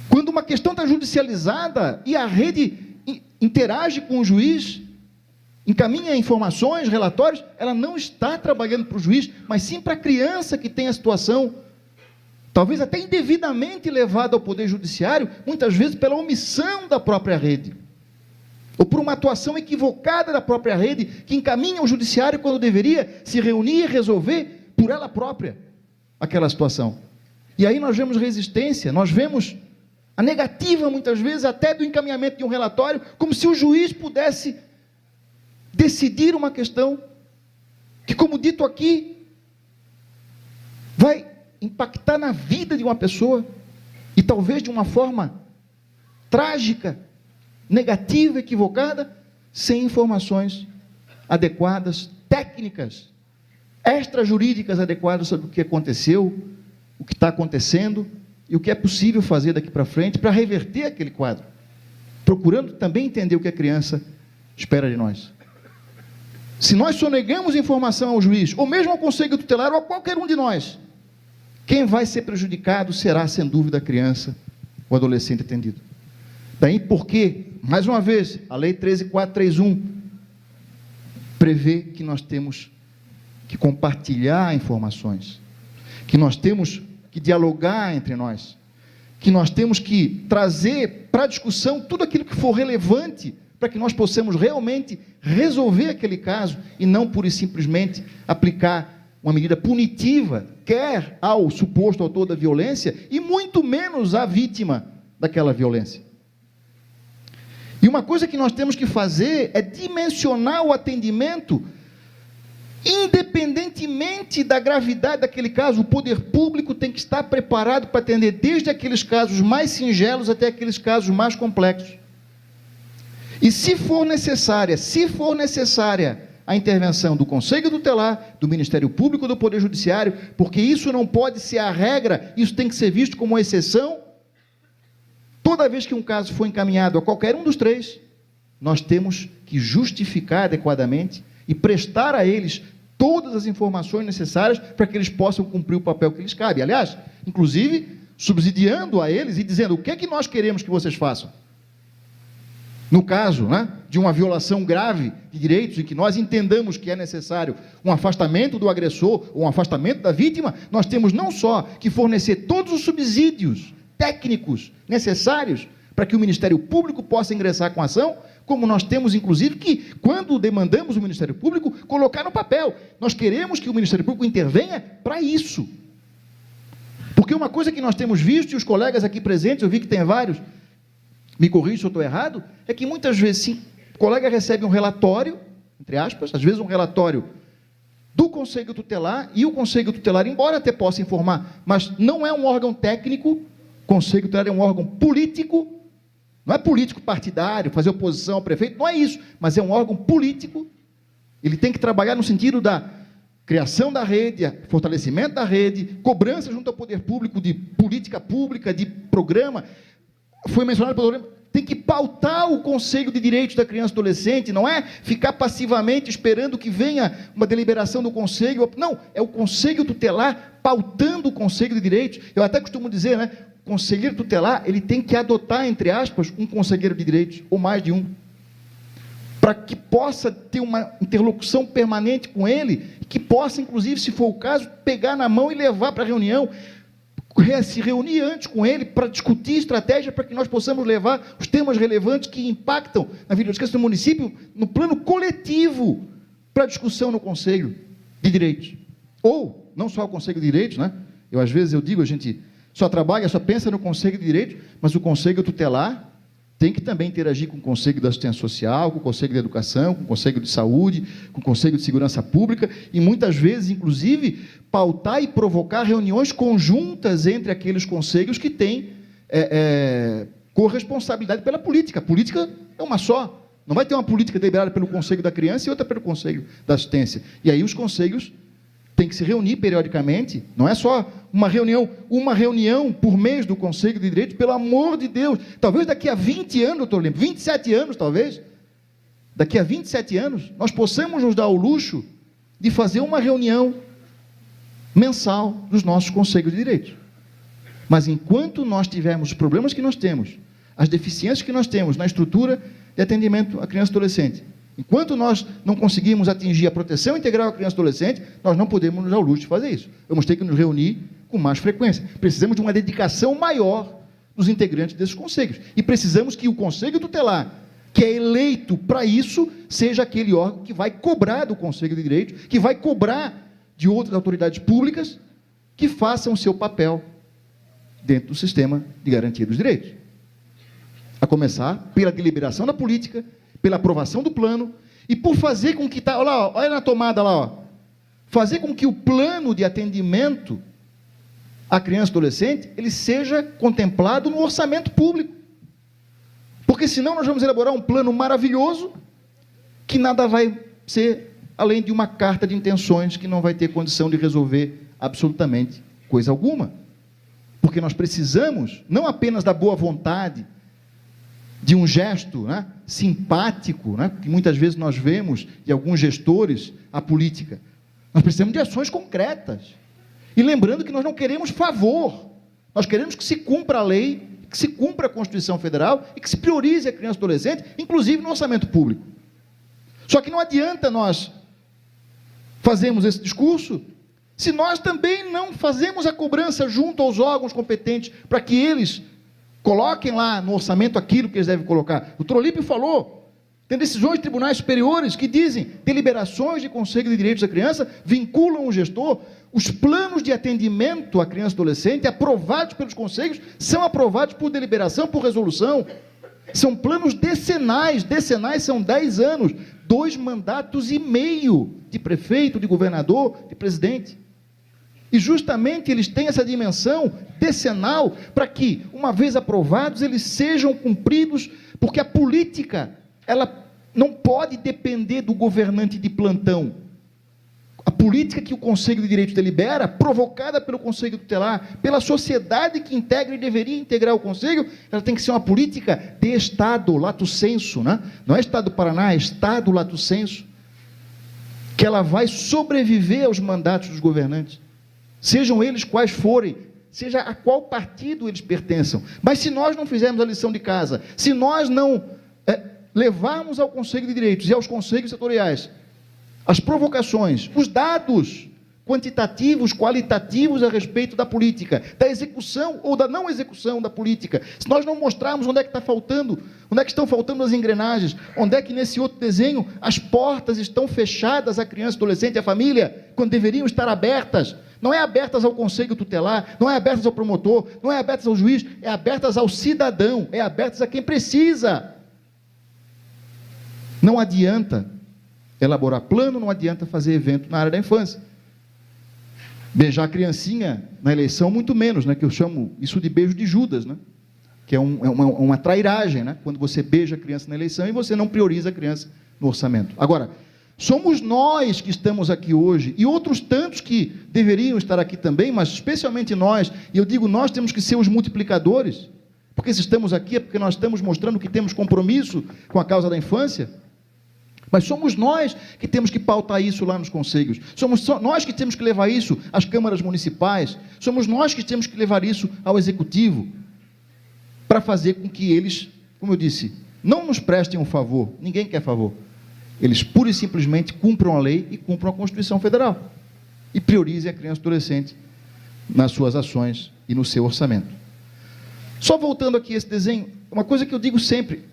Quando uma questão está judicializada e a rede interage com o juiz, encaminha informações, relatórios, ela não está trabalhando para o juiz, mas sim para a criança que tem a situação, talvez até indevidamente levada ao Poder Judiciário, muitas vezes pela omissão da própria rede. ou por uma atuação equivocada da própria rede, que encaminha o judiciário quando deveria se reunir e resolver por ela própria aquela situação. E aí nós vemos resistência, nós vemos a negativa, muitas vezes, até do encaminhamento de um relatório, como se o juiz pudesse decidir uma questão que, como dito aqui, vai impactar na vida de uma pessoa, e talvez de uma forma trágica, negativa, equivocada, sem informações adequadas, técnicas, extrajurídicas adequadas sobre o que aconteceu, o que está acontecendo e o que é possível fazer daqui para frente para reverter aquele quadro, procurando também entender o que a criança espera de nós. Se nós sonegamos informação ao juiz, ou mesmo ao conselho tutelar, ou a qualquer um de nós, quem vai ser prejudicado será, sem dúvida, a criança, o adolescente atendido. Daí porque, mais uma vez, a Lei 13.431 prevê que nós temos que compartilhar informações, que nós temos que dialogar entre nós, que nós temos que trazer para a discussão tudo aquilo que for relevante para que nós possamos realmente resolver aquele caso e não pura e simplesmente aplicar uma medida punitiva, quer ao suposto autor da violência e muito menos à vítima daquela violência. E uma coisa que nós temos que fazer é dimensionar o atendimento independentemente da gravidade daquele caso. O poder público tem que estar preparado para atender desde aqueles casos mais singelos até aqueles casos mais complexos. E se for necessária a intervenção do Conselho Tutelar, do Ministério Público, do Poder Judiciário, porque isso não pode ser a regra, isso tem que ser visto como uma exceção. Toda vez que um caso for encaminhado a qualquer um dos três, nós temos que justificar adequadamente e prestar a eles todas as informações necessárias para que eles possam cumprir o papel que lhes cabe. Aliás, inclusive, subsidiando a eles e dizendo o que é que nós queremos que vocês façam. No caso, de uma violação grave de direitos em que nós entendamos que é necessário um afastamento do agressor ou um afastamento da vítima, nós temos não só que fornecer todos os subsídios técnicos necessários para que o Ministério Público possa ingressar com a ação, como nós temos, inclusive, que, quando demandamos o Ministério Público, colocar no papel. Nós queremos que o Ministério Público intervenha para isso. Porque uma coisa que nós temos visto, e os colegas aqui presentes, eu vi que tem vários, me corrija se eu estou errado, é que muitas vezes, sim, o colega recebe um relatório, entre aspas, às vezes um relatório do Conselho Tutelar, e o Conselho Tutelar, embora até possa informar, mas não é um órgão técnico, o Conselho Tutelar é um órgão político, não é político partidário, fazer oposição ao prefeito, não é isso, mas é um órgão político. Ele tem que trabalhar no sentido da criação da rede, fortalecimento da rede, cobrança junto ao poder público de política pública, de programa. Foi mencionado pelo Lorena, tem que pautar o Conselho de Direitos da Criança e Adolescente, não é ficar passivamente esperando que venha uma deliberação do Conselho, não, é o Conselho Tutelar pautando o Conselho de Direitos. Eu até costumo dizer, o conselheiro tutelar, ele tem que adotar, entre aspas, um conselheiro de direitos, ou mais de um, para que possa ter uma interlocução permanente com ele, que possa, inclusive, se for o caso, pegar na mão e levar para a reunião, se reunir antes com ele para discutir estratégia para que nós possamos levar os temas relevantes que impactam na vida das crianças do município no plano coletivo para discussão no Conselho de Direitos. Ou, não só o Conselho de Direitos, às vezes eu digo, a gente só trabalha, só pensa no Conselho de Direitos, mas o Conselho Tutelar tem que também interagir com o Conselho da Assistência Social, com o Conselho de Educação, com o Conselho de Saúde, com o Conselho de Segurança Pública, e muitas vezes, inclusive, pautar e provocar reuniões conjuntas entre aqueles conselhos que têm corresponsabilidade pela política. A política é uma só. Não vai ter uma política deliberada pelo Conselho da Criança e outra pelo Conselho da Assistência. E aí os conselhos têm que se reunir periodicamente, não é só uma reunião por mês do Conselho de Direitos, pelo amor de Deus. Talvez daqui a 20 anos, doutor Lemos, 27 anos talvez, daqui a 27 anos, nós possamos nos dar o luxo de fazer uma reunião mensal dos nossos Conselhos de Direitos. Mas enquanto nós tivermos os problemas que nós temos, as deficiências que nós temos na estrutura de atendimento à criança e adolescente, enquanto nós não conseguirmos atingir a proteção integral à criança e adolescente, nós não podemos nos dar o luxo de fazer isso. Vamos ter que nos reunir com mais frequência. Precisamos de uma dedicação maior dos integrantes desses conselhos. E precisamos que o Conselho Tutelar que é eleito para isso, seja aquele órgão que vai cobrar do Conselho de Direitos, que vai cobrar de outras autoridades públicas que façam o seu papel dentro do sistema de garantia dos direitos. A começar pela deliberação da política, pela aprovação do plano, e por fazer com que, olha na tomada lá, fazer com que o plano de atendimento à criança e adolescente, ele seja contemplado no orçamento público. Porque senão nós vamos elaborar um plano maravilhoso, que nada vai ser além de uma carta de intenções, que não vai ter condição de resolver absolutamente coisa alguma. Porque nós precisamos, não apenas da boa vontade, de um gesto, né, simpático, né, que muitas vezes nós vemos de alguns gestores, a política. Nós precisamos de ações concretas. E lembrando que nós não queremos favor, nós queremos que se cumpra a lei, que se cumpra a Constituição Federal e que se priorize a criança e adolescente, inclusive no orçamento público. Só que não adianta nós fazermos esse discurso se nós também não fazemos a cobrança junto aos órgãos competentes para que eles coloquem lá no orçamento aquilo que eles devem colocar. O Trolípio falou, tem decisões de tribunais superiores que dizem, deliberações de Conselho de Direitos da Criança vinculam o gestor, os planos de atendimento à criança e adolescente aprovados pelos conselhos são aprovados por deliberação, por resolução. São planos decenais são 10 anos, 2 mandatos e meio de prefeito, de governador, de presidente. E justamente eles têm essa dimensão decenal para que, uma vez aprovados, eles sejam cumpridos, porque a política, ela não pode depender do governante de plantão. A política que o Conselho de Direitos delibera, provocada pelo Conselho Tutelar, pela sociedade que integra e deveria integrar o Conselho, ela tem que ser uma política de Estado, lato sensu, né? Não é Estado do Paraná, é Estado lato sensu, que ela vai sobreviver aos mandatos dos governantes, sejam eles quais forem, seja a qual partido eles pertençam. Mas se nós não fizermos a lição de casa, se nós não levarmos ao Conselho de Direitos e aos conselhos setoriais as provocações, os dados quantitativos, qualitativos a respeito da política, da execução ou da não execução da política, se nós não mostrarmos onde é que está faltando, onde é que estão faltando as engrenagens, onde é que nesse outro desenho as portas estão fechadas à criança, adolescente e à família, quando deveriam estar abertas, não é abertas ao conselho tutelar, não é abertas ao promotor, não é abertas ao juiz, é abertas ao cidadão, é abertas a quem precisa. Não adianta elaborar plano, não adianta fazer evento na área da infância. Beijar a criancinha na eleição, muito menos, né? Que eu chamo isso de beijo de Judas, né? Que é uma trairagem, né? Quando você beija a criança na eleição e você não prioriza a criança no orçamento. Agora, somos nós que estamos aqui hoje, e outros tantos que deveriam estar aqui também, mas especialmente nós, e eu digo nós temos que ser os multiplicadores, porque se estamos aqui é porque nós estamos mostrando que temos compromisso com a causa da infância. Mas somos nós que temos que pautar isso lá nos conselhos, somos nós que temos que levar isso às câmaras municipais, somos nós que temos que levar isso ao executivo, para fazer com que eles, como eu disse, não nos prestem um favor, ninguém quer favor, eles pura e simplesmente cumpram a lei e cumpram a Constituição Federal, e priorizem a criança e adolescente nas suas ações e no seu orçamento. Só voltando aqui a esse desenho, uma coisa que eu digo sempre,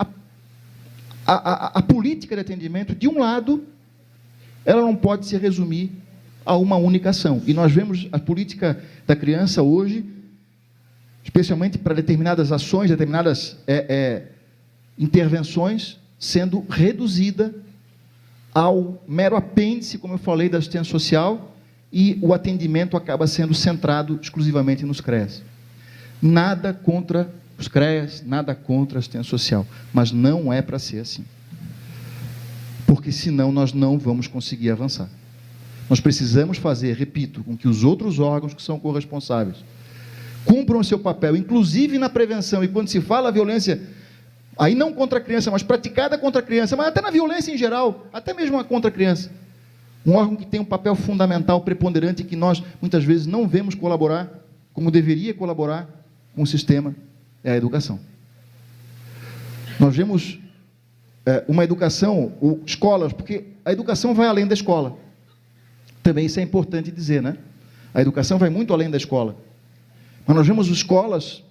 a política de atendimento, de um lado, ela não pode se resumir a uma única ação. E nós vemos a política da criança hoje, especialmente para determinadas ações, determinadas intervenções, sendo reduzida ao mero apêndice, como eu falei, da assistência social, e o atendimento acaba sendo centrado exclusivamente nos CREAS. Nada contra os CREAS, nada contra a assistência social, mas não é para ser assim, porque senão nós não vamos conseguir avançar. Nós precisamos fazer, repito, com que os outros órgãos que são corresponsáveis cumpram o seu papel, inclusive na prevenção, e quando se fala a violência, aí não contra a criança, mas praticada contra a criança, mas até na violência em geral, até mesmo contra a criança, um órgão que tem um papel fundamental, preponderante, que nós muitas vezes não vemos colaborar, como deveria colaborar com o sistema, é a educação. Nós vemos uma educação, escolas, porque a educação vai além da escola. Também isso é importante dizer, né? A educação vai muito além da escola. Mas nós vemos escolas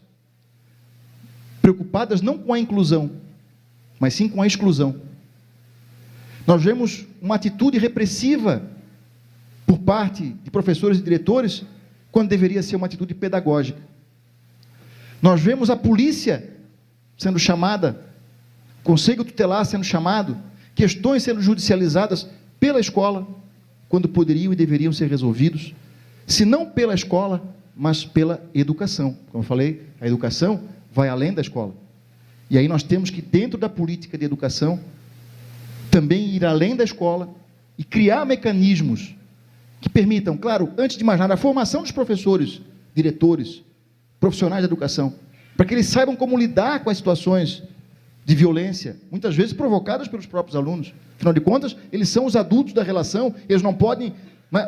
preocupadas não com a inclusão, mas sim com a exclusão. Nós vemos uma atitude repressiva por parte de professores e diretores, quando deveria ser uma atitude pedagógica. Nós vemos a polícia sendo chamada, conselho tutelar sendo chamado, questões sendo judicializadas pela escola, quando poderiam e deveriam ser resolvidos, se não pela escola, mas pela educação. Como eu falei, a educação vai além da escola. E aí nós temos que, dentro da política de educação, também ir além da escola e criar mecanismos que permitam, claro, antes de mais nada, a formação dos professores, diretores, profissionais da educação, para que eles saibam como lidar com as situações de violência, muitas vezes provocadas pelos próprios alunos. Afinal de contas, eles são os adultos da relação, eles não podem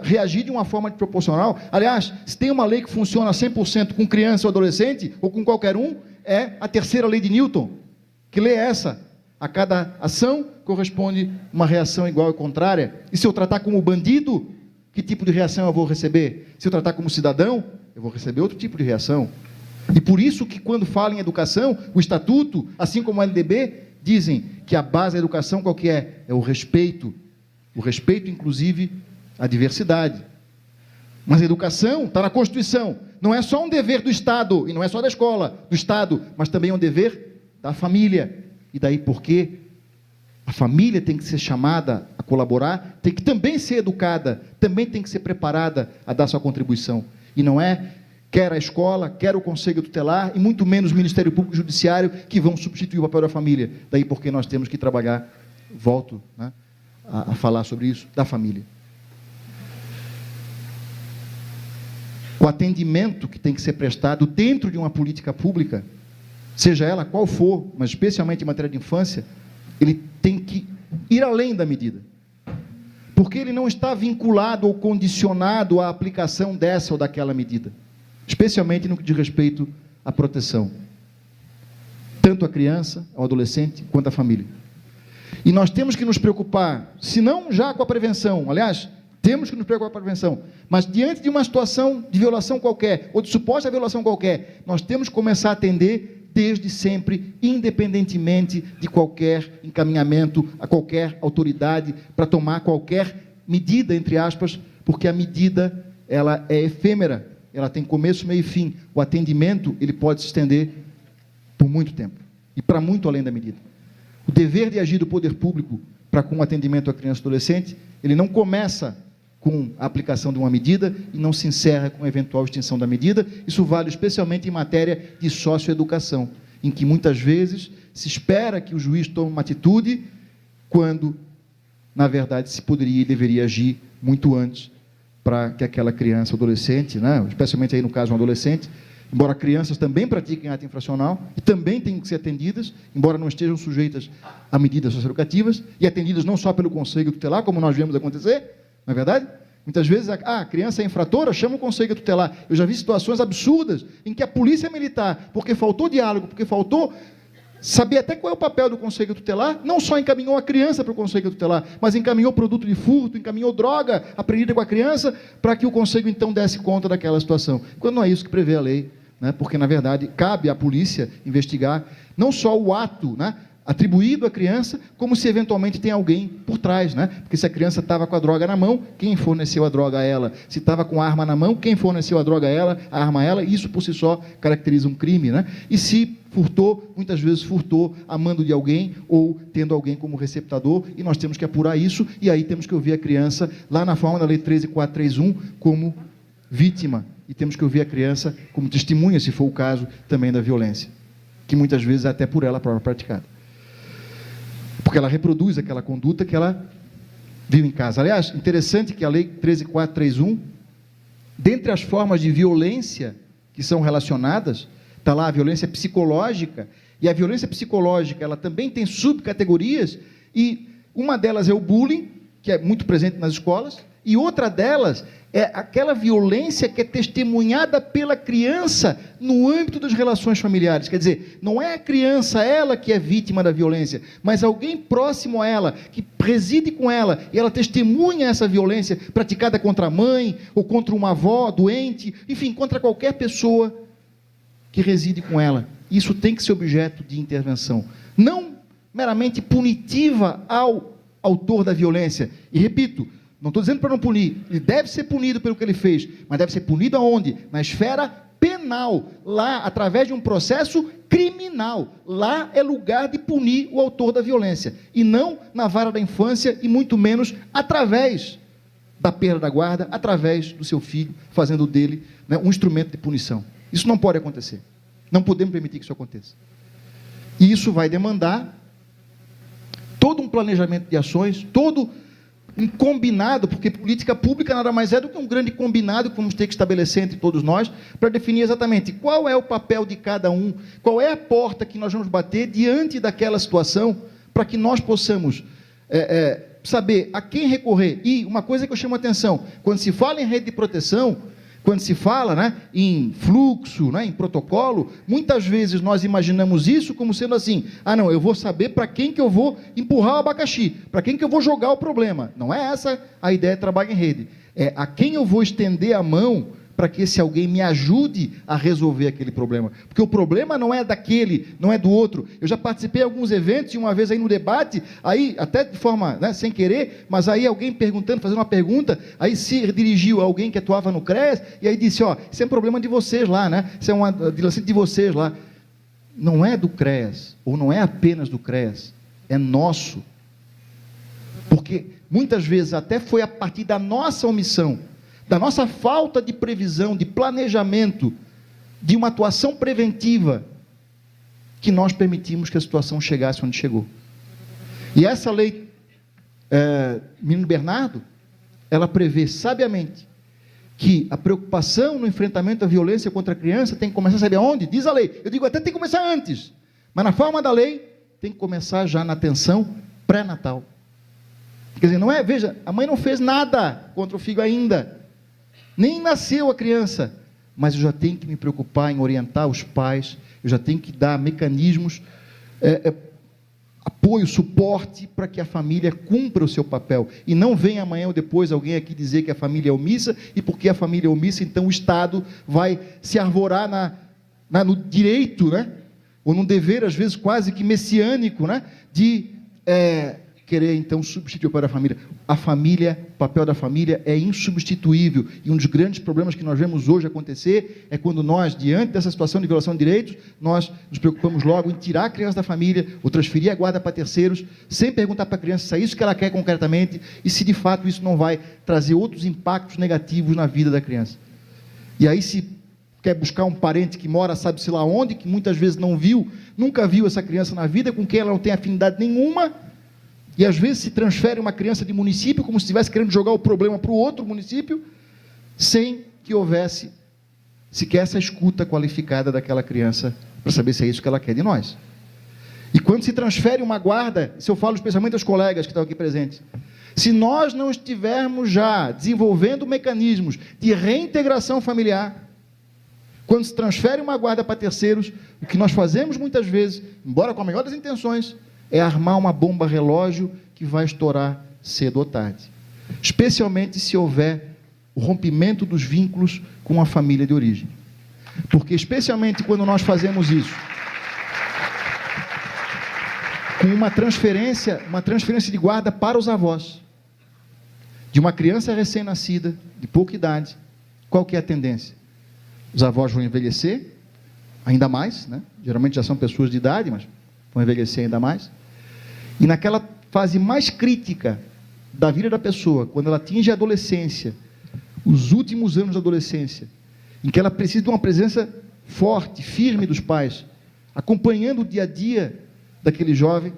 reagir de uma forma desproporcional. Aliás, se tem uma lei que funciona 100% com criança ou adolescente, ou com qualquer um, é a terceira lei de Newton. Que lei é essa? A cada ação corresponde uma reação igual e contrária. E se eu tratar como bandido, que tipo de reação eu vou receber? Se eu tratar como cidadão, eu vou receber outro tipo de reação. E por isso que, quando fala em educação, o Estatuto, assim como o LDB, dizem que a base da educação qual que é? É o respeito, inclusive, à diversidade. Mas a educação está na Constituição, não é só um dever do Estado, e não é só da escola, do Estado, mas também é um dever da família. E daí porque a família tem que ser chamada a colaborar, tem que também ser educada, também tem que ser preparada a dar sua contribuição. E não é quer a escola, quer o Conselho Tutelar, e muito menos o Ministério Público e Judiciário, que vão substituir o papel da família. Daí porque nós temos que trabalhar, volto, né, a falar sobre isso, da família. O atendimento que tem que ser prestado dentro de uma política pública, seja ela qual for, mas especialmente em matéria de infância, ele tem que ir além da medida. Porque ele não está vinculado ou condicionado à aplicação dessa ou daquela medida. Especialmente no que diz respeito à proteção. Tanto a criança, ao adolescente, quanto a família. E nós temos que nos preocupar, se não já com a prevenção, aliás, temos que nos preocupar com a prevenção, mas diante de uma situação de violação qualquer, ou de suposta violação qualquer, nós temos que começar a atender desde sempre, independentemente de qualquer encaminhamento a qualquer autoridade, para tomar qualquer medida, entre aspas, porque a medida, ela é efêmera, ela tem começo, meio e fim. O atendimento, ele pode se estender por muito tempo, e para muito além da medida. O dever de agir do poder público para com o atendimento à criança e adolescente, ele não começa com a aplicação de uma medida e não se encerra com a eventual extinção da medida. Isso vale especialmente em matéria de socioeducação, em que muitas vezes se espera que o juiz tome uma atitude, quando, na verdade, se poderia e deveria agir muito antes, para que aquela criança ou adolescente, né, especialmente aí no caso um adolescente, embora crianças também pratiquem ato infracional e também tenham que ser atendidas, embora não estejam sujeitas a medidas socioeducativas, e atendidas não só pelo Conselho Tutelar, como nós vemos acontecer, não é verdade? Muitas vezes a criança é infratora, chama o Conselho Tutelar. Eu já vi situações absurdas em que a polícia militar, porque faltou diálogo, porque faltou saber até qual é o papel do Conselho Tutelar, não só encaminhou a criança para o Conselho Tutelar, mas encaminhou produto de furto, encaminhou droga apreendida com a criança, para que o Conselho então desse conta daquela situação. Quando não é isso que prevê a lei, né? Porque, na verdade, cabe à polícia investigar não só o ato, né, atribuído à criança, como se eventualmente tem alguém por trás, né? Porque se a criança estava com a droga na mão, quem forneceu a droga a ela? Se estava com a arma na mão, quem forneceu a droga a ela, a arma a ela? Isso por si só caracteriza um crime, né? E se furtou, muitas vezes furtou a mando de alguém ou tendo alguém como receptador, e nós temos que apurar isso, e aí temos que ouvir a criança, lá na forma da Lei 13.431, como vítima, e temos que ouvir a criança como testemunha, se for o caso, também da violência, que muitas vezes é até por ela própria praticada. Porque ela reproduz aquela conduta que ela viu em casa. Aliás, interessante que a Lei 13.431, dentre as formas de violência que são relacionadas, está lá a violência psicológica, e a violência psicológica, ela também tem subcategorias, e uma delas é o bullying, que é muito presente nas escolas, e outra delas é aquela violência que é testemunhada pela criança no âmbito das relações familiares. Quer dizer, não é a criança, ela que é vítima da violência, mas alguém próximo a ela, que reside com ela, e ela testemunha essa violência praticada contra a mãe, ou contra uma avó doente, enfim, contra qualquer pessoa que reside com ela. Isso tem que ser objeto de intervenção. Não meramente punitiva ao autor da violência. E repito, não estou dizendo para não punir, ele deve ser punido pelo que ele fez, mas deve ser punido aonde? Na esfera penal, lá através de um processo criminal. Lá é lugar de punir o autor da violência, e não na vara da infância, e muito menos através da perda da guarda, através do seu filho, fazendo dele, né, um instrumento de punição. Isso não pode acontecer. Não podemos permitir que isso aconteça. E isso vai demandar todo um planejamento de ações, todo um combinado, porque política pública nada mais é do que um grande combinado que vamos ter que estabelecer entre todos nós, para definir exatamente qual é o papel de cada um, qual é a porta que nós vamos bater diante daquela situação, para que nós possamos saber a quem recorrer. E uma coisa que eu chamo a atenção, quando se fala em rede de proteção, quando se fala, né, em fluxo, né, em protocolo, muitas vezes nós imaginamos isso como sendo assim: ah não, eu vou saber para quem que eu vou empurrar o abacaxi, para quem que eu vou jogar o problema. Não é essa a ideia de trabalho em rede, é a quem eu vou estender a mão para que esse alguém me ajude a resolver aquele problema, porque o problema não é daquele, não é do outro. Eu já participei de alguns eventos, e uma vez aí no debate, aí até de forma, né, sem querer, mas aí alguém perguntando, fazendo uma pergunta, aí se dirigiu a alguém que atuava no CREAS, e aí disse: ó, isso é um problema de vocês lá, né, isso é uma dilação de vocês lá. Não é do CREAS, ou não é apenas do CREAS, é nosso, porque muitas vezes até foi a partir da nossa omissão, da nossa falta de previsão, de planejamento, de uma atuação preventiva, que nós permitimos que a situação chegasse onde chegou. E essa lei, Menino Bernardo, ela prevê sabiamente que a preocupação no enfrentamento da violência contra a criança tem que começar, sabe aonde? Diz a lei. Eu digo até tem que começar antes, mas na forma da lei, tem que começar já na atenção pré-natal. Quer dizer, não é, veja, a mãe não fez nada contra o filho ainda, nem nasceu a criança, mas eu já tenho que me preocupar em orientar os pais, eu já tenho que dar mecanismos, apoio, suporte, para que a família cumpra o seu papel, e não venha amanhã ou depois alguém aqui dizer que a família é omissa, e porque a família é omissa, então o Estado vai se arvorar no direito, né, ou num dever, às vezes quase que messiânico, né, de querer então substituir para a família. A família, o papel da família é insubstituível, e um dos grandes problemas que nós vemos hoje acontecer é quando nós, diante dessa situação de violação de direitos, nós nos preocupamos logo em tirar a criança da família, ou transferir a guarda para terceiros, sem perguntar para a criança se é isso que ela quer concretamente, e se de fato isso não vai trazer outros impactos negativos na vida da criança. E aí, se quer buscar um parente que mora sabe-se lá onde, que muitas vezes não viu, nunca viu essa criança na vida, com quem ela não tem afinidade nenhuma, e às vezes se transfere uma criança de município, como se estivesse querendo jogar o problema para o outro município, sem que houvesse sequer essa escuta qualificada daquela criança, para saber se é isso que ela quer de nós. E quando se transfere uma guarda, se eu falo especialmente aos colegas que estão aqui presentes, se nós não estivermos já desenvolvendo mecanismos de reintegração familiar, quando se transfere uma guarda para terceiros, o que nós fazemos muitas vezes, embora com a melhor das intenções, é armar uma bomba relógio que vai estourar cedo ou tarde. Especialmente se houver o rompimento dos vínculos com a família de origem. Porque especialmente quando nós fazemos isso, com uma transferência de guarda para os avós, de uma criança recém-nascida, de pouca idade, qual que é a tendência? Os avós vão envelhecer, ainda mais, né? Geralmente já são pessoas de idade, mas vão envelhecer ainda mais. E naquela fase mais crítica da vida da pessoa, quando ela atinge a adolescência, os últimos anos da adolescência, em que ela precisa de uma presença forte, firme dos pais, acompanhando o dia a dia daquele jovem,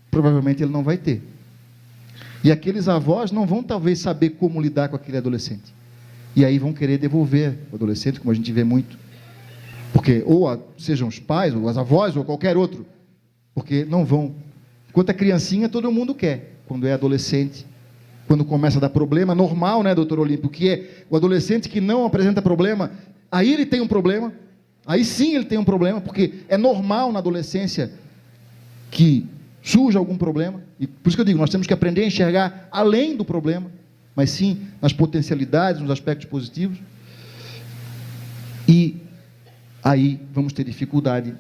provavelmente ele não vai ter. E aqueles avós não vão talvez saber como lidar com aquele adolescente. E aí vão querer devolver o adolescente, como a gente vê muito. Porque, sejam os pais, ou as avós, ou qualquer outro, porque não vão. Enquanto a criancinha, todo mundo quer. Quando é adolescente, quando começa a dar problema, normal, né, doutor Olímpio, que é o adolescente que não apresenta problema, aí ele tem um problema, aí sim ele tem um problema, porque é normal na adolescência que surja algum problema, e por isso que eu digo, nós temos que aprender a enxergar além do problema, mas sim nas potencialidades, nos aspectos positivos, e aí vamos ter dificuldade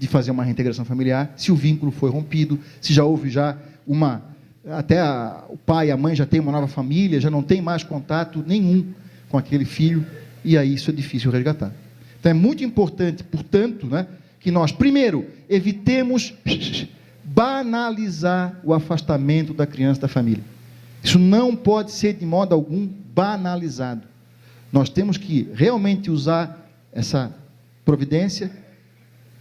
de fazer uma reintegração familiar, se o vínculo foi rompido, se já houve o pai e a mãe já têm uma nova família, já não tem mais contato nenhum com aquele filho, e aí isso é difícil resgatar. Então é muito importante, portanto, né, que nós, primeiro, evitemos banalizar o afastamento da criança da família. Isso não pode ser de modo algum banalizado. Nós temos que realmente usar essa providência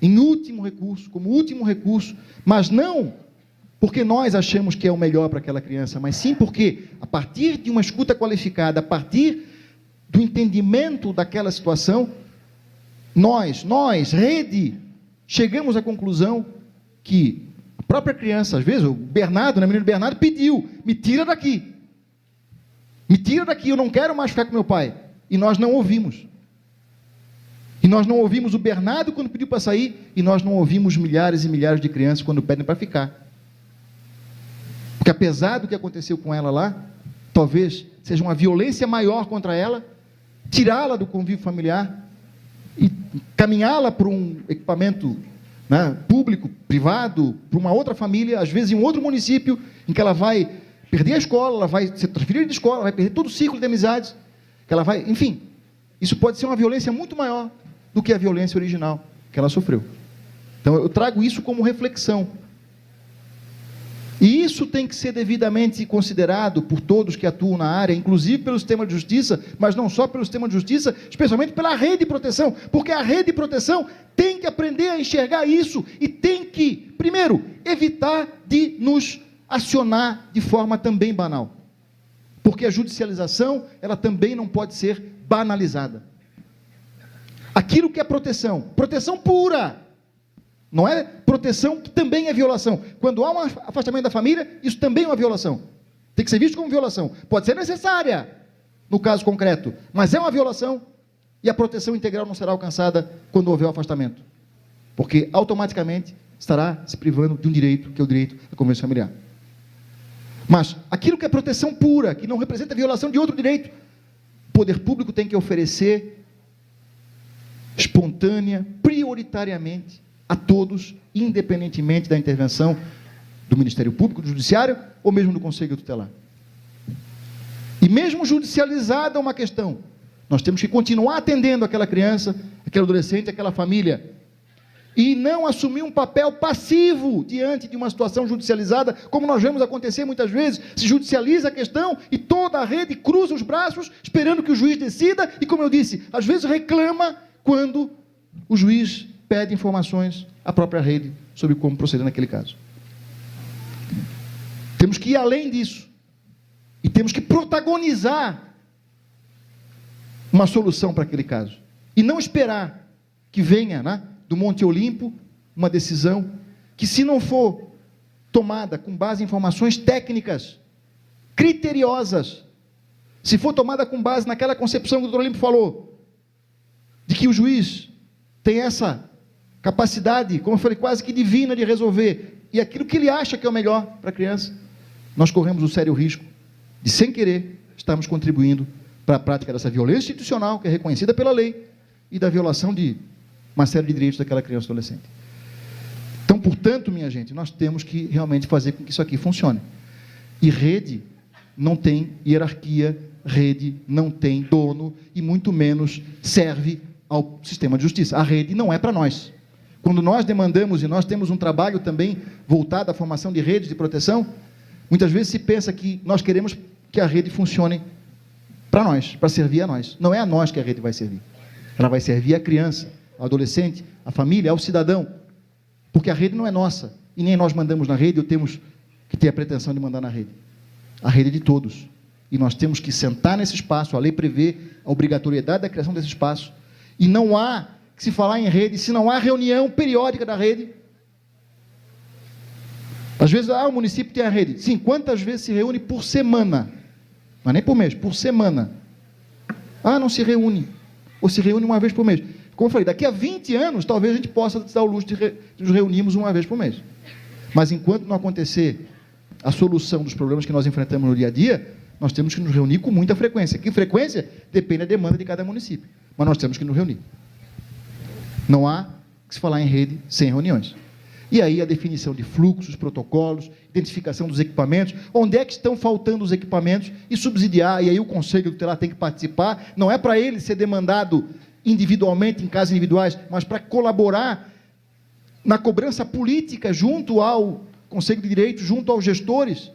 em último recurso, como último recurso, mas não porque nós achamos que é o melhor para aquela criança, mas sim porque, a partir de uma escuta qualificada, a partir do entendimento daquela situação, nós, rede, chegamos à conclusão que a própria criança, às vezes, o Bernardo, né, o menino Bernardo pediu, me tira daqui, eu não quero mais ficar com meu pai, e nós não ouvimos. E nós não ouvimos o Bernardo quando pediu para sair, e nós não ouvimos milhares e milhares de crianças quando pedem para ficar. Porque apesar do que aconteceu com ela lá, talvez seja uma violência maior contra ela, tirá-la do convívio familiar e caminhá-la para um equipamento, né, público, privado, para uma outra família, às vezes em um outro município, em que ela vai perder a escola, ela vai ser transferida de escola, vai perder todo o ciclo de amizades, que ela vai, enfim, isso pode ser uma violência muito maior do que a violência original que ela sofreu. Então eu trago isso como reflexão. E isso tem que ser devidamente considerado por todos que atuam na área, inclusive pelo sistema de justiça, mas não só pelo sistema de justiça, especialmente pela rede de proteção, porque a rede de proteção tem que aprender a enxergar isso e tem que, primeiro, evitar de nos acionar de forma também banal. Porque a judicialização, ela também não pode ser banalizada. Aquilo que é proteção pura, não é proteção que também é violação. Quando há um afastamento da família, isso também é uma violação. Tem que ser visto como violação. Pode ser necessária, no caso concreto, mas é uma violação e a proteção integral não será alcançada quando houver o afastamento. Porque automaticamente estará se privando de um direito, que é o direito à convivência familiar. Mas aquilo que é proteção pura, que não representa violação de outro direito, o poder público tem que oferecer espontânea, prioritariamente, a todos, independentemente da intervenção do Ministério Público, do Judiciário, ou mesmo do Conselho Tutelar. E mesmo judicializada uma questão, nós temos que continuar atendendo aquela criança, aquele adolescente, aquela família, e não assumir um papel passivo diante de uma situação judicializada, como nós vemos acontecer muitas vezes. Se judicializa a questão e toda a rede cruza os braços, esperando que o juiz decida, e como eu disse, às vezes reclama quando o juiz pede informações à própria rede sobre como proceder naquele caso. Temos que ir além disso e temos que protagonizar uma solução para aquele caso e não esperar que venha, né, do Monte Olimpo uma decisão que, se não for tomada com base em informações técnicas criteriosas, se for tomada com base naquela concepção que o Dr. Olimpo falou, de que o juiz tem essa capacidade, como eu falei, quase que divina de resolver, e aquilo que ele acha que é o melhor para a criança, nós corremos o sério risco de, sem querer, estarmos contribuindo para a prática dessa violência institucional, que é reconhecida pela lei, e da violação de uma série de direitos daquela criança ou adolescente. Então, portanto, minha gente, nós temos que realmente fazer com que isso aqui funcione. E rede não tem hierarquia, rede não tem dono, e muito menos serve ao sistema de justiça. A rede não é para nós. Quando nós demandamos, e nós temos um trabalho também voltado à formação de redes de proteção, muitas vezes se pensa que nós queremos que a rede funcione para nós, para servir a nós. Não é a nós que a rede vai servir. Ela vai servir à criança, ao adolescente, à família, ao cidadão. Porque a rede não é nossa, e nem nós mandamos na rede, ou temos que ter a pretensão de mandar na rede. A rede é de todos. E nós temos que sentar nesse espaço, a lei prevê a obrigatoriedade da criação desse espaço, e não há que se falar em rede, se não há reunião periódica da rede. Às vezes, o município tem a rede. Sim, quantas vezes se reúne por semana? Não é nem por mês, por semana. Não se reúne. Ou se reúne uma vez por mês. Como eu falei, daqui a 20 anos, talvez a gente possa dar o luxo de nos reunirmos uma vez por mês. Mas enquanto não acontecer a solução dos problemas que nós enfrentamos no dia a dia, nós temos que nos reunir com muita frequência. Que frequência? Depende da demanda de cada município. Mas nós temos que nos reunir. Não há que se falar em rede sem reuniões. E aí a definição de fluxos, protocolos, identificação dos equipamentos, onde é que estão faltando os equipamentos e subsidiar, e aí o Conselho Tutelar tem que participar, não é para ele ser demandado individualmente, em casos individuais, mas para colaborar na cobrança política junto ao Conselho de Direito, junto aos gestores,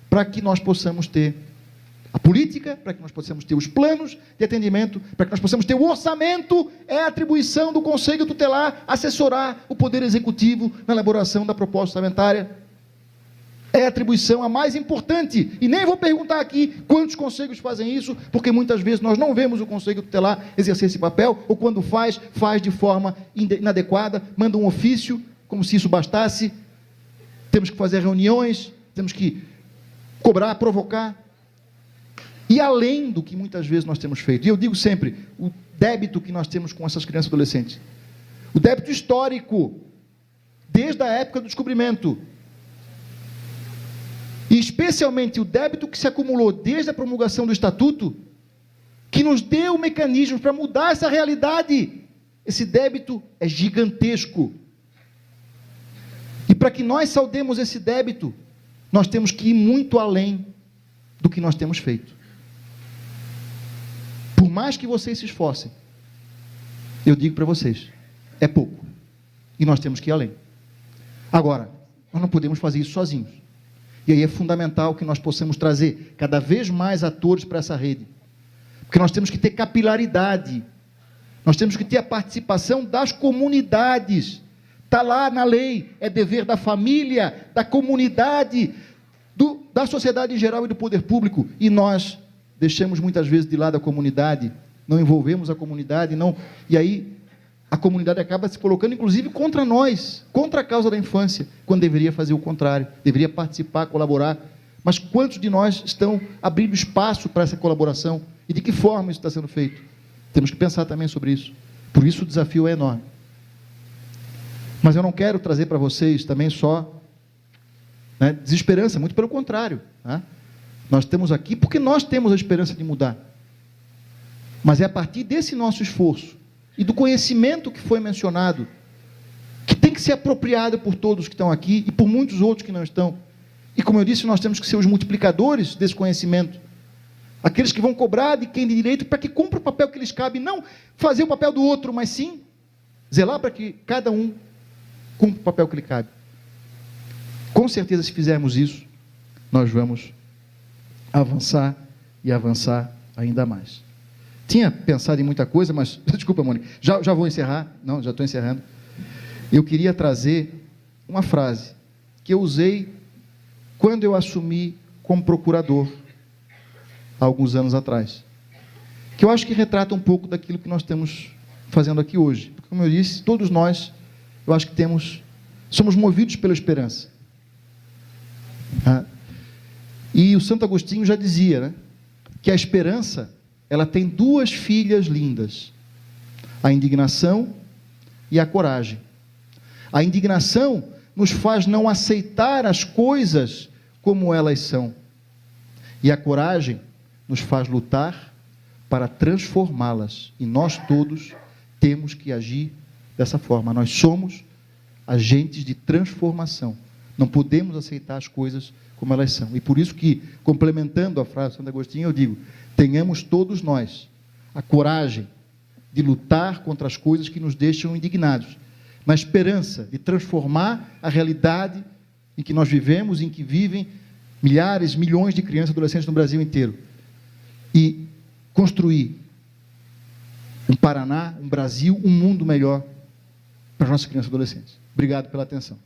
para que nós possamos ter a política, para que nós possamos ter os planos de atendimento, para que nós possamos ter o orçamento. É a atribuição do Conselho Tutelar assessorar o Poder Executivo na elaboração da proposta orçamentária. É a atribuição a mais importante. E nem vou perguntar aqui quantos conselhos fazem isso, porque muitas vezes nós não vemos o Conselho Tutelar exercer esse papel, ou quando faz de forma inadequada, manda um ofício, como se isso bastasse. Temos que fazer reuniões, temos que cobrar, provocar. E além do que muitas vezes nós temos feito, e eu digo sempre, o débito que nós temos com essas crianças e adolescentes, o débito histórico, desde a época do descobrimento, e especialmente o débito que se acumulou desde a promulgação do Estatuto, que nos deu mecanismos para mudar essa realidade, esse débito é gigantesco. E para que nós saldemos esse débito, nós temos que ir muito além do que nós temos feito. Por mais que vocês se esforcem, eu digo para vocês, é pouco. E nós temos que ir além. Agora, nós não podemos fazer isso sozinhos. E aí é fundamental que nós possamos trazer cada vez mais atores para essa rede. Porque nós temos que ter capilaridade. Nós temos que ter a participação das comunidades. Está lá na lei, é dever da família, da comunidade, da sociedade em geral e do poder público. E nós deixamos muitas vezes de lado a comunidade, não envolvemos a comunidade, e aí a comunidade acaba se colocando, inclusive, contra nós, contra a causa da infância, quando deveria fazer o contrário, deveria participar, colaborar. Mas quantos de nós estão abrindo espaço para essa colaboração? E de que forma isso está sendo feito? Temos que pensar também sobre isso. Por isso o desafio é enorme. Mas eu não quero trazer para vocês também só desesperança, muito pelo contrário. Nós estamos aqui porque nós temos a esperança de mudar. Mas é a partir desse nosso esforço e do conhecimento que foi mencionado, que tem que ser apropriado por todos que estão aqui e por muitos outros que não estão. E como eu disse, nós temos que ser os multiplicadores desse conhecimento. Aqueles que vão cobrar de quem de direito para que cumpra o papel que lhes cabe, não fazer o papel do outro, mas sim zelar para que cada um cumpra o papel que lhe cabe. Com certeza, se fizermos isso, nós vamos avançar e avançar ainda mais. Tinha pensado em muita coisa, mas, desculpa, Mônica, já vou encerrar, não, já estou encerrando. Eu queria trazer uma frase que eu usei quando eu assumi como procurador, há alguns anos atrás, que eu acho que retrata um pouco daquilo que nós estamos fazendo aqui hoje. Porque, como eu disse, todos nós, eu acho que somos movidos pela esperança. E o Santo Agostinho já dizia, que a esperança, ela tem duas filhas lindas, a indignação e a coragem. A indignação nos faz não aceitar as coisas como elas são, e a coragem nos faz lutar para transformá-las, e nós todos temos que agir dessa forma. Nós somos agentes de transformação, não podemos aceitar as coisas como elas são. E por isso que, complementando a frase de Santo Agostinho, eu digo, tenhamos todos nós a coragem de lutar contra as coisas que nos deixam indignados, na esperança de transformar a realidade em que nós vivemos, em que vivem milhares, milhões de crianças e adolescentes no Brasil inteiro, e construir um Paraná, um Brasil, um mundo melhor para as nossas crianças e adolescentes. Obrigado pela atenção.